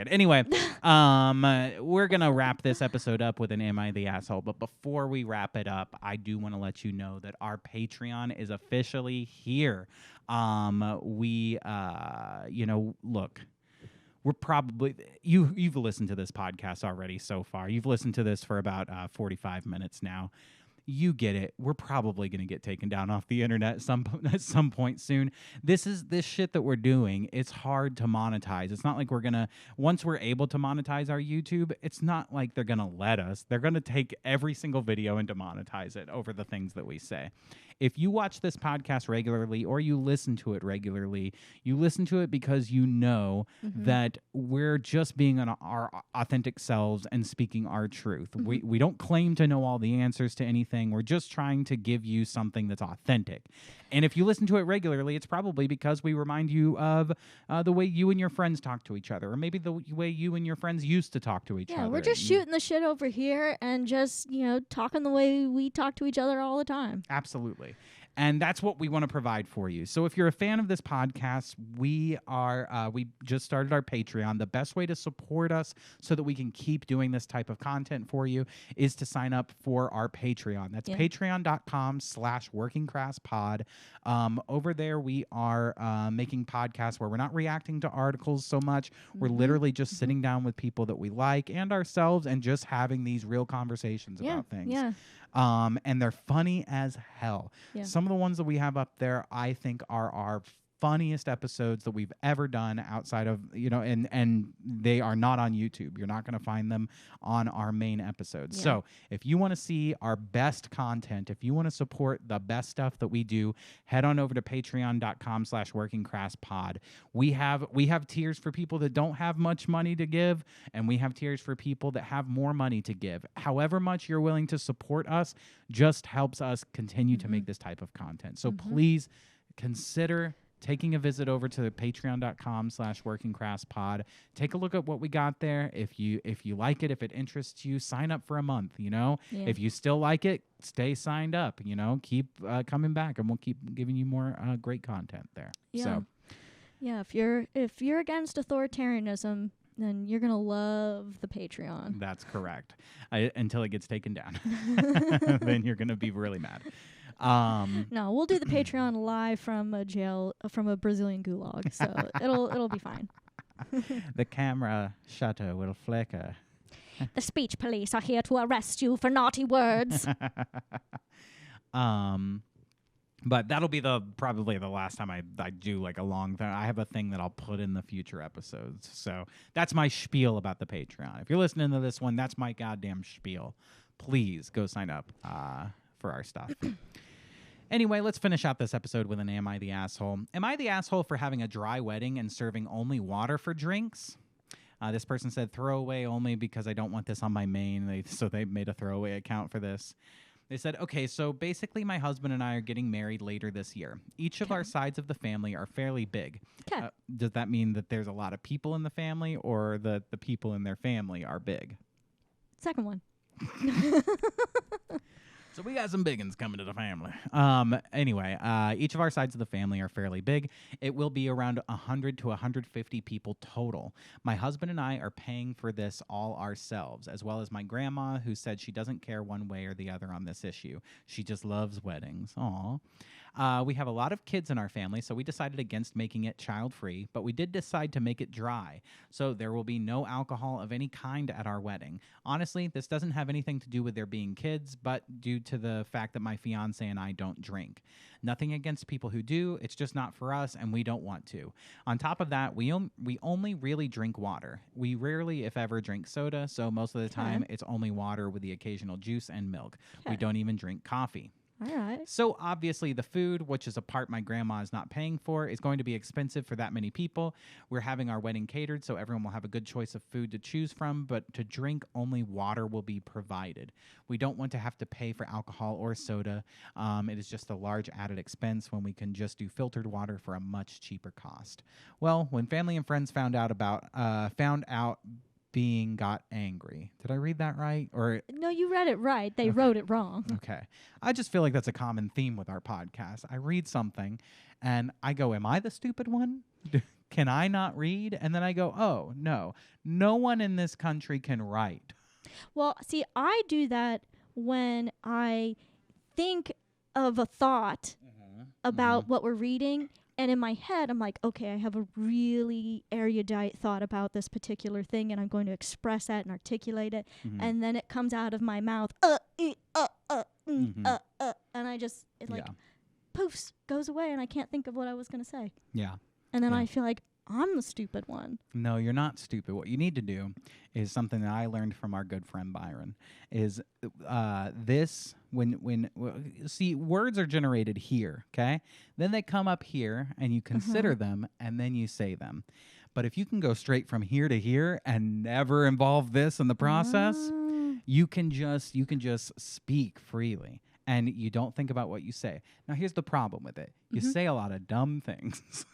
Anyway, we're going to wrap this episode up with an Am I the Asshole? But before we wrap it up, I do want to let you know that our Patreon is officially here. Look, we're probably you've listened to this podcast already so far. You've listened to this for about 45 minutes now. you get it. We're probably going to get taken down off the internet at some point soon. This shit that we're doing, it's hard to monetize. It's not like we're going to, once we're able to monetize our YouTube, it's not like they're going to let us. They're going to take every single video and demonetize it over the things that we say. If you watch this podcast regularly or you listen to it regularly, you listen to it because you know that we're just being our authentic selves and speaking our truth. We don't claim to know all the answers to anything. We're just trying to give you something that's authentic. And if you listen to it regularly, it's probably because we remind you of the way you and your friends talk to each other, or maybe the way you and your friends used to talk to each other. Yeah, we're just shooting the shit over here and just, talking the way we talk to each other all the time. Absolutely. And that's what we want to provide for you. So if you're a fan of this podcast, we just started our Patreon. The best way to support us so that we can keep doing this type of content for you is to sign up for our Patreon. That's patreon.com/workingcrasspod. Over there, we are making podcasts where we're not reacting to articles so much. We're literally just sitting down with people that we like and ourselves and just having these real conversations about things. Yeah. And they're funny as hell. Yeah. Some of the ones that we have up there, I think, are our funniest episodes that we've ever done outside of, and they are not on YouTube. You're not going to find them on our main episodes. Yeah. So if you want to see our best content, if you want to support the best stuff that we do, head on over to patreon.com/workingcrasspod. We have tiers for people that don't have much money to give, and we have tiers for people that have more money to give. However much you're willing to support us just helps us continue to make this type of content. So please consider taking a visit over to patreon.com/workingcrasspod. Take a look at what we got there. If you like it, if it interests you, sign up for a month, Yeah. If you still like it, stay signed up, Keep coming back, and we'll keep giving you more great content there. Yeah. So yeah, if you're against authoritarianism, then you're going to love the Patreon. That's correct. Until it gets taken down. Then you're going to be really mad. No, we'll do the Patreon live from a Brazilian gulag, so it'll be fine. The camera shutter will flicker. The speech police are here to arrest you for naughty words. But that'll be probably the last time I do like a long thing. I have a thing that I'll put in the future episodes. So that's my spiel about the Patreon. If you're listening to this one, that's my goddamn spiel. Please go sign up for our stuff. Anyway, let's finish out this episode with an Am I the Asshole? Am I the asshole for having a dry wedding and serving only water for drinks? This person said throwaway only because I don't want this on my main. So they made a throwaway account for this. They said, okay, so basically my husband and I are getting married later this year. Each of our sides of the family are fairly big. Does that mean that there's a lot of people in the family, or that the people in their family are big? Second one. So we got some big ones coming to the family. Anyway, each of our sides of the family are fairly big. It will be around 100 to 150 people total. My husband and I are paying for this all ourselves, as well as my grandma, who said she doesn't care one way or the other on this issue. She just loves weddings. Aw. We have a lot of kids in our family, so we decided against making it child-free, but we did decide to make it dry. So there will be no alcohol of any kind at our wedding. Honestly, this doesn't have anything to do with there being kids, but due to the fact that my fiance and I don't drink. Nothing against people who do, it's just not for us, and we don't want to. On top of that, we only really drink water. We rarely, if ever, drink soda, so most of the time it's only water with the occasional juice and milk. We don't even drink coffee. All right. So obviously the food, which is a part my grandma is not paying for, is going to be expensive for that many people. We're having our wedding catered, so everyone will have a good choice of food to choose from, but to drink, only water will be provided. We don't want to have to pay for alcohol or soda. It is just a large added expense when we can just do filtered water for a much cheaper cost. Well, when family and friends found out being got angry. Did I read that right? Or no, you read it right. They wrote it wrong. Okay. I just feel like that's a common theme with our podcast. I read something and I go, am I the stupid one? Can I not read? And then I go, oh, no one in this country can write. Well, see, I do that when I think of a thought about what we're reading. And in my head, I'm like, okay, I have a really erudite thought about this particular thing, and I'm going to express that and articulate it. And then it comes out of my mouth, and I just poofs, goes away, and I can't think of what I was gonna say. Yeah. And then I feel like I'm the stupid one. No, you're not stupid. What you need to do is something that I learned from our good friend Byron. Is this see, words are generated here, okay? Then they come up here, and you consider them, and then you say them. But if you can go straight from here to here and never involve this in the process, you can just speak freely, and you don't think about what you say. Now, here's the problem with it: you say a lot of dumb things.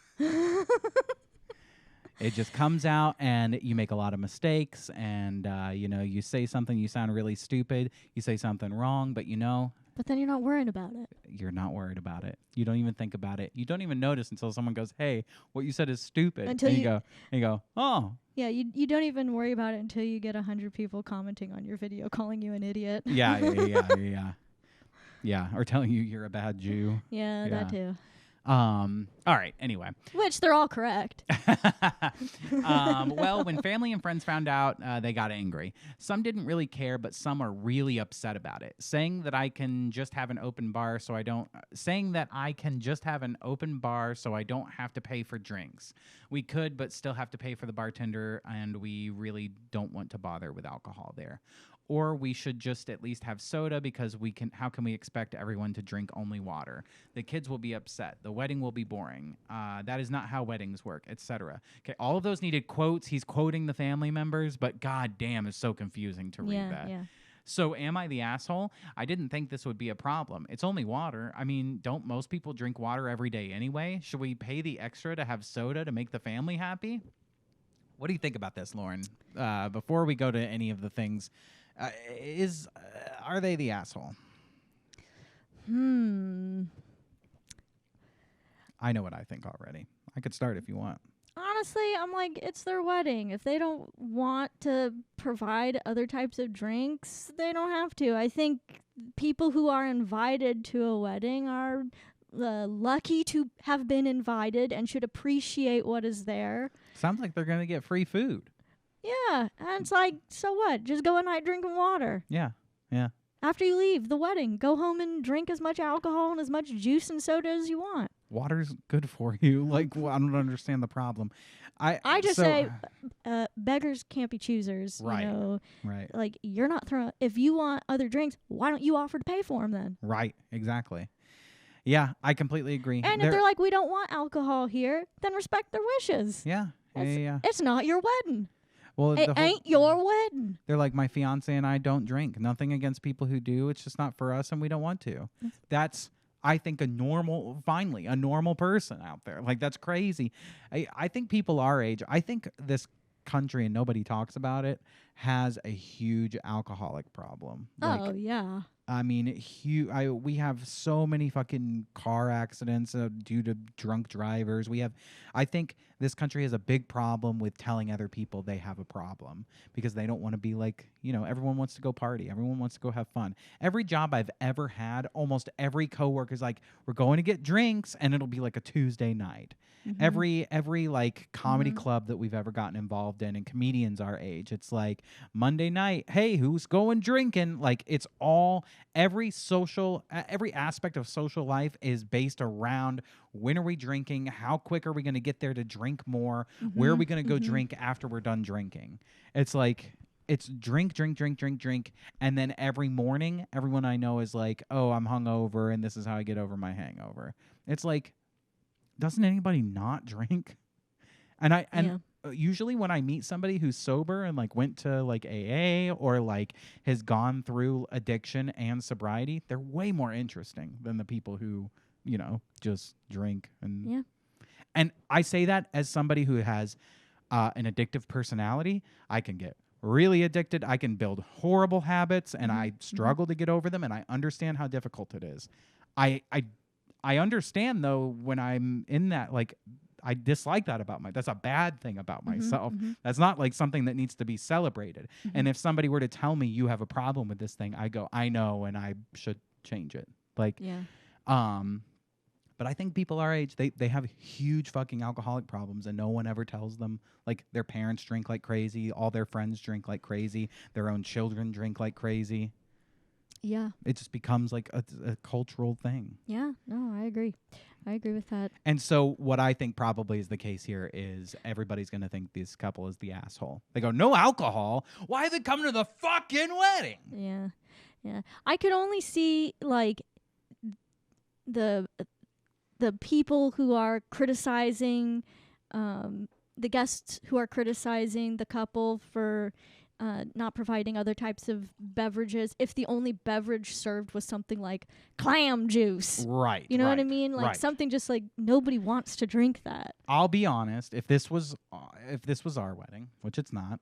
It just comes out, and you make a lot of mistakes, and you say something, you sound really stupid. You say something wrong, but But then you're not worried about it. You're not worried about it. You don't even think about it. You don't even notice until someone goes, "Hey, what you said is stupid." Until and you go, "Oh." Yeah, you don't even worry about it until you get 100 people commenting on your video calling you an idiot. Yeah, or telling you you're a bad Jew. Yeah, that too. All right, anyway. Which they're all correct. Well, when family and friends found out, they got angry. Some didn't really care, but some are really upset about it, saying that I can just have an open bar so I don't have to pay for drinks. We could, but still have to pay for the bartender, and we really don't want to bother with alcohol there. Or we should just at least have soda because how can we expect everyone to drink only water? The kids will be upset. The wedding will be boring. That is not how weddings work, etc. Okay, all of those needed quotes. He's quoting the family members, but god damn, it's so confusing to read that. Yeah. So am I the asshole? I didn't think this would be a problem. It's only water. I mean, don't most people drink water every day anyway? Should we pay the extra to have soda to make the family happy? What do you think about this, Lauren? Before we go to any of the things, are they the asshole? I know what I think already. I could start if you want. Honestly, I'm like, it's their wedding. If they don't want to provide other types of drinks, they don't have to. I think people who are invited to a wedding are lucky to have been invited and should appreciate what is there. Sounds like they're going to get free food. Yeah, and it's like, so what? Just go at night drinking water. Yeah. After you leave the wedding, go home and drink as much alcohol and as much juice and soda as you want. Water's good for you. Like, well, I don't understand the problem. I just say beggars can't be choosers. Right. You know? Right. Like, you're not throwing. If you want other drinks, why don't you offer to pay for them then? Right. Exactly. Yeah, I completely agree. And if they're like, we don't want alcohol here, then respect their wishes. Yeah. It's not your wedding. Well, it ain't your wedding. They're like, my fiance and I don't drink. Nothing against people who do. It's just not for us, and we don't want to. That's, I think, a normal person out there. Like, that's crazy. I think people our age, I think this country, and nobody talks about it, has a huge alcoholic problem. Oh, yeah. I mean, we have so many fucking car accidents due to drunk drivers. I think this country has a big problem with telling other people they have a problem because they don't want to be like, everyone wants to go party. Everyone wants to go have fun. Every job I've ever had, almost every coworker is like, we're going to get drinks, and it'll be like a Tuesday night. Mm-hmm. Every like comedy club that we've ever gotten involved in, and comedians our age, it's like Monday night, hey, who's going drinking? Like, it's all every aspect of social life is based around when are we drinking, how quick are we going to get there to drink more, where are we going to go drink after we're done drinking. It's like, it's drink, and then every morning everyone I know is like, oh, I'm hungover and this is how I get over my hangover. It's like, doesn't anybody not drink? And usually when I meet somebody who's sober and like went to like AA or like has gone through addiction and sobriety, they're way more interesting than the people who, just drink. And I say that as somebody who has an addictive personality. I can get really addicted. I can build horrible habits, and I struggle to get over them, and I understand how difficult it is. I understand, though, when I'm in that, like, I dislike that about that's a bad thing about myself. That's not like something that needs to be celebrated. And if somebody were to tell me you have a problem with this thing, I go, I know, and I should change it. Like, but I think people our age, they have huge fucking alcoholic problems, and no one ever tells them. Like, their parents drink like crazy, all their friends drink like crazy, their own children drink like crazy. Yeah. It just becomes like a cultural thing. Yeah. No, I agree. I agree with that. And so what I think probably is the case here is everybody's going to think this couple is the asshole. They go, no alcohol? Why are they coming to the fucking wedding? Yeah. Yeah. I could only see, like, the people who are criticizing, the guests who are criticizing the couple for not providing other types of beverages if the only beverage served was something like clam juice. Right. You know what I mean? Like something just like nobody wants to drink that. I'll be honest, if this was our wedding, which it's not.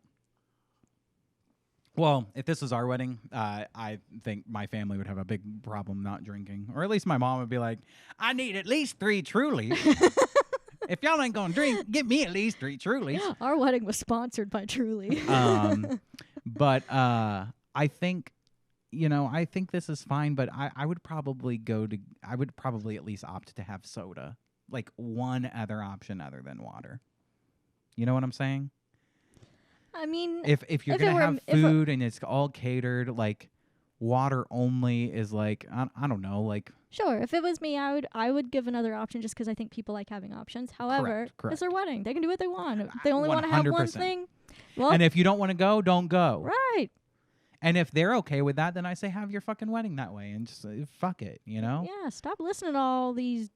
Well, if this was our wedding, I think my family would have a big problem not drinking. Or at least my mom would be like, I need at least 3 Trulies. If y'all ain't going to drink, give me at least 3 Trulies. Our wedding was sponsored by Truly. But I think, I think this is fine, but I would probably at least opt to have soda. Like one other option other than water. You know what I'm saying? I mean, if you're going to have food and it's all catered, like water only is like, I don't know, like. Sure, if it was me, I would give another option just because I think people like having options. However, correct. It's their wedding. They can do what they want. If they only want to have one thing. Well, and if you don't want to go, don't go. Right. And if they're okay with that, then I say have your fucking wedding that way and just fuck it, Yeah, stop listening to all these,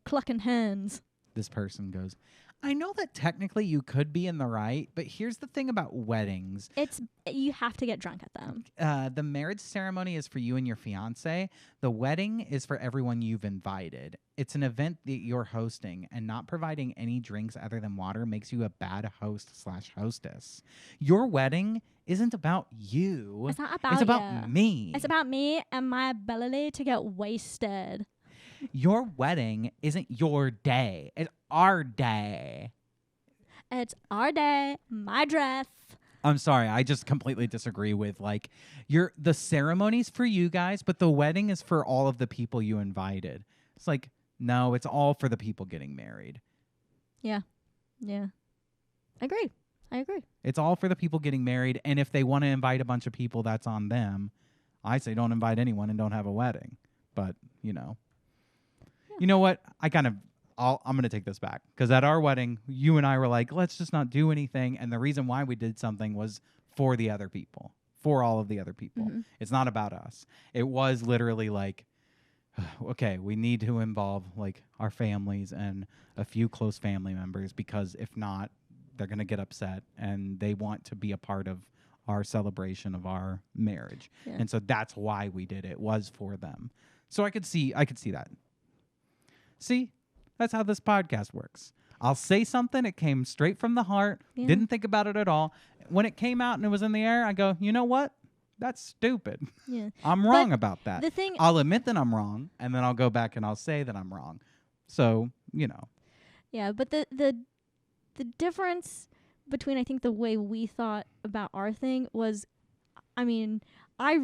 clucking hens. This person goes, I know that technically you could be in the right, but here's the thing about weddings. You have to get drunk at them. The marriage ceremony is for you and your fiance. The wedding is for everyone you've invited. It's an event that you're hosting, and not providing any drinks other than water makes you a bad host/hostess. Your wedding isn't about you. It's not about It's about me. It's about me and my ability to get wasted. Your wedding isn't your day. It's our day. It's our day, my dress. I'm sorry, I just completely disagree with the ceremony's for you guys, but the wedding is for all of the people you invited. It's like, no, it's all for the people getting married. Yeah. Yeah. I agree. It's all for the people getting married, and if they want to invite a bunch of people, that's on them. I say don't invite anyone and don't have a wedding. But, You know what? I'm going to take this back. Because at our wedding, you and I were like, let's just not do anything. And the reason why we did something was for the other people. For all of the other people. Mm-hmm. It's not about us. It was literally like, okay, we need to involve our families and a few close family members. Because if not, they're going to get upset. And they want to be a part of our celebration of our marriage. Yeah. And so that's why we did it. Was for them. So I could see that. See, that's how this podcast works. I'll say something. It came straight from the heart. Yeah. Didn't think about it at all. When it came out and it was in the air, I go, you know what? That's stupid. Yeah. I'm wrong about that. I'll admit that I'm wrong, and then I'll go back and I'll say that I'm wrong. So, Yeah, but the difference between, I think, the way we thought about our thing was, I mean, I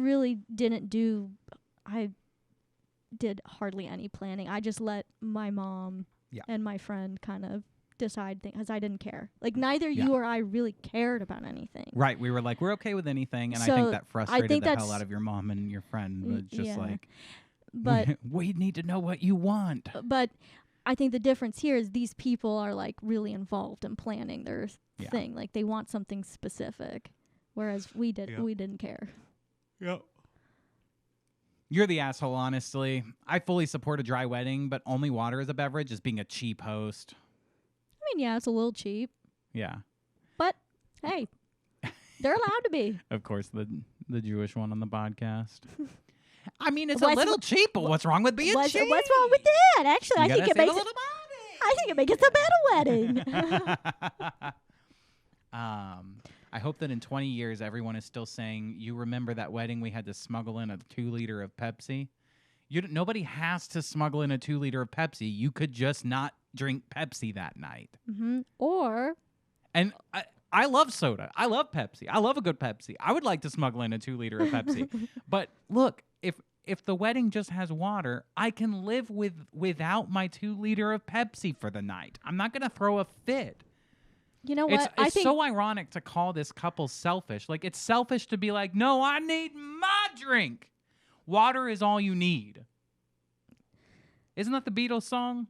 did hardly any planning. I just let my mom and my friend kind of decide things because I didn't care. Like neither you or I really cared about anything. Right. We were like, we're okay with anything. And so I think that frustrated the hell out of your mom and your friend. Was just but we need to know what you want. But I think the difference here is these people are really involved in planning their thing. Like they want something specific. Whereas we didn't care. Yep. You're the asshole, honestly. I fully support a dry wedding, but only water as a beverage is being a cheap host. I mean, yeah, it's a little cheap. Yeah. But, hey, they're allowed to be. Of course, the Jewish one on the podcast. I mean, it's a little cheap, but what's wrong with being cheap? What's wrong with that? Actually, I think it makes it a better wedding. I hope that in 20 years, everyone is still saying, you remember that wedding we had to smuggle in a 2-liter of Pepsi? Nobody has to smuggle in a 2-liter of Pepsi. You could just not drink Pepsi that night. Mm-hmm. And I love soda. I love Pepsi. I love a good Pepsi. I would like to smuggle in a 2-liter of Pepsi. But look, if the wedding just has water, I can live without my 2-liter of Pepsi for the night. I'm not going to throw a fit. You know what? It's so ironic to call this couple selfish. Like, it's selfish to be like, no, I need my drink. Water is all you need. Isn't that the Beatles song?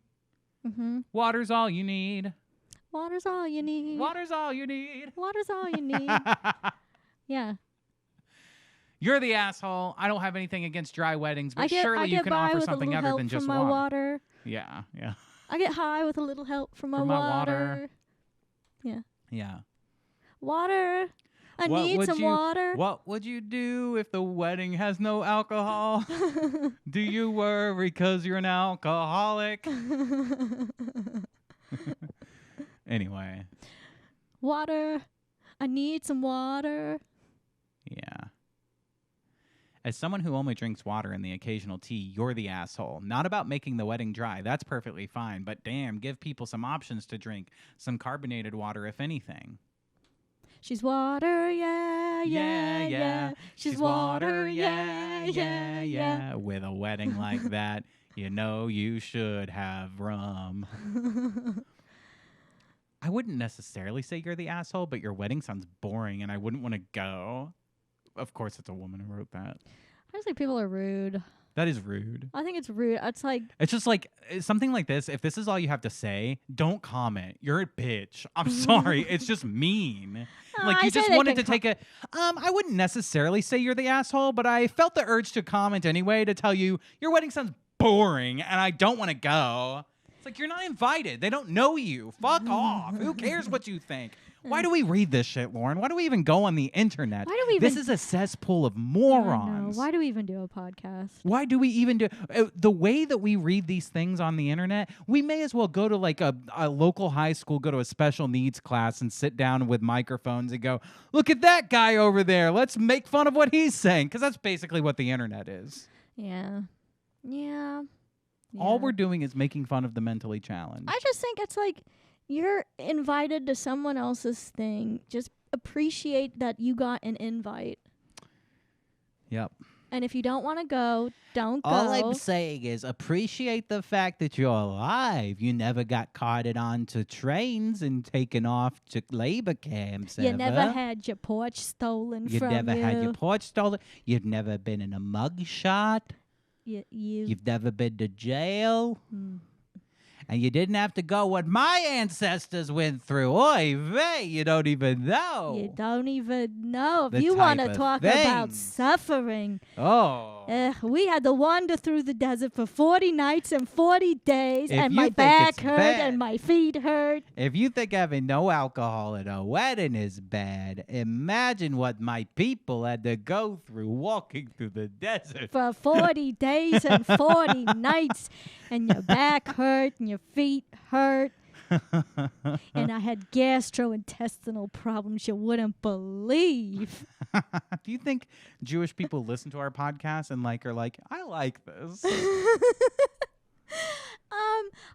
Mm-hmm. Water's all you need. Water's all you need. Water's all you need. Water's all you need. Yeah. You're the asshole. I don't have anything against dry weddings, but surely you can offer something other than just water. Yeah, yeah. I get high with a little help from my water. Yeah. Yeah. Water. I need some water. What would you do if the wedding has no alcohol? Do you worry because you're an alcoholic? Anyway. Water. I need some water. Yeah. As someone who only drinks water and the occasional tea, you're the asshole. Not about making the wedding dry. That's perfectly fine. But damn, give people some options to drink. Some carbonated water, if anything. She's water, yeah, yeah, yeah. She's water, yeah, yeah, yeah. With a wedding like that, you know you should have rum. I wouldn't necessarily say you're the asshole, but your wedding sounds boring and I wouldn't want to go. Of course, it's a woman who wrote that. I just think people are rude. That is rude. I think it's rude. It's just like something like this. If this is all you have to say, don't comment. You're a bitch. I'm sorry. It's just mean. Like you just wanted to take a. I wouldn't necessarily say you're the asshole, but I felt the urge to comment anyway to tell you your wedding sounds boring and I don't want to go. It's like you're not invited. They don't know you. Fuck off. Who cares what you think? Why do we read this shit, Lauren? Why do we even go on the internet? Why do we even... This is a cesspool of morons. Why do we even do a podcast? Why do we even do... the way that we read these things on the internet, we may as well go to like a local high school, go to a special needs class and sit down with microphones and go, look at that guy over there. Let's make fun of what he's saying. Because that's basically what the internet is. Yeah. Yeah. All we're doing is making fun of the mentally challenged. I just think it's like... You're invited to someone else's thing. Just appreciate that you got an invite. Yep. And if you don't want to go, don't go. All I'm saying is appreciate the fact that you're alive. You never got carted onto trains and taken off to labor camps. You never had your porch stolen from you. You never had your porch stolen. You've never been in a mugshot. You've never been to jail. And you didn't have to go what my ancestors went through. Oy vey, you don't even know. You don't even know. If you want to talk about suffering. We had to wander through the desert for 40 nights and 40 days. And my back hurt and my feet hurt. If you think having no alcohol at a wedding is bad, imagine what my people had to go through walking through the desert. For 40 days and 40 nights. And your back hurt and your feet hurt. And I had gastrointestinal problems you wouldn't believe. Do you think Jewish people listen to our podcast and are like, I like this?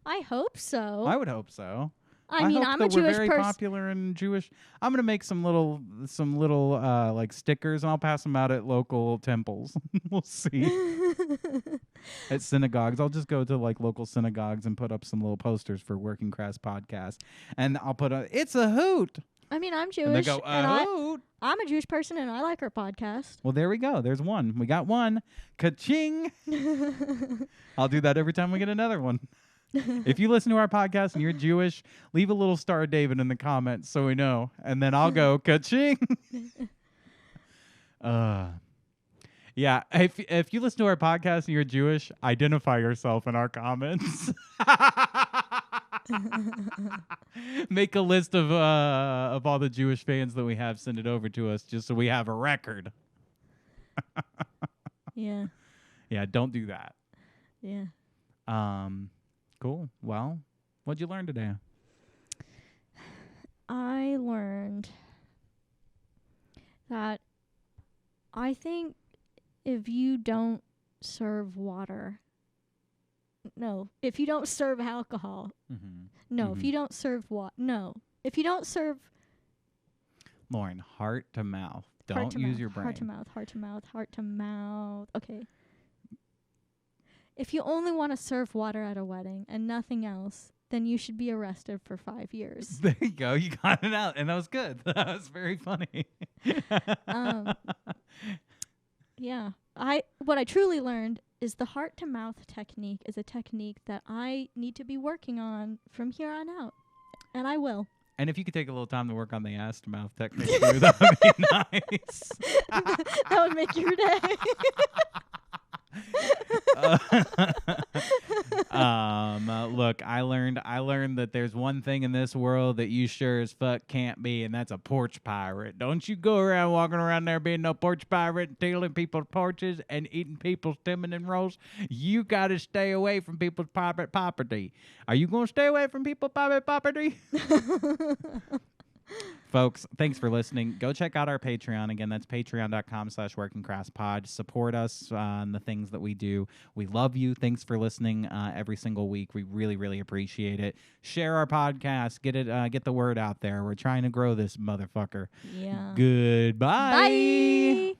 I hope so. I would hope so. I mean, I'm a Jewish person. We're very popular in Jewish. I'm gonna make some little like stickers, and I'll pass them out at local temples. We'll see. At synagogues, I'll just go to like local synagogues and put up some little posters for Working Crass Podcast, and I'll put it's a hoot. I mean, I'm Jewish. And they go, hoot. I'm a Jewish person, and I like our podcast. Well, there we go. There's one. We got one. Ka-ching. I'll do that every time we get another one. If you listen to our podcast and you're Jewish, leave a little Star of David in the comments so we know. And then I'll go, ka-ching. Yeah, if you listen to our podcast and you're Jewish, identify yourself in our comments. Make a list of all the Jewish fans that we have. Send it over to us just so we have a record. Yeah. Yeah, don't do that. Yeah. Cool. Well, what'd you learn today? I learned that I think if you don't serve water, if you don't serve alcohol, if you don't serve if you don't serve... Lauren, heart to mouth. Don't use your brain. Heart to mouth, heart to mouth, heart to mouth. Okay. If you only want to serve water at a wedding and nothing else, then you should be arrested for 5 years. There you go. You got it out. And that was good. That was very funny. Yeah. what I truly learned is the heart to mouth technique is a technique that I need to be working on from here on out, and I will. And if you could take a little time to work on the ass to mouth technique too, that would be nice. That would make your day. Look, I learned that there's one thing in this world that you sure as fuck can't be, and that's a porch pirate. Don't you go around walking around there being no porch pirate, stealing people's porches and eating people's cinnamon rolls. You got to stay away from people's private property. Are you going to stay away from people's private property? Folks, thanks for listening. Go check out our Patreon. Again, that's patreon.com/workingcrasspod. Support us on the things that we do. We love you. Thanks for listening every single week. We really, really appreciate it. Share our podcast. Get the word out there. We're trying to grow this motherfucker. Yeah. Goodbye. Bye.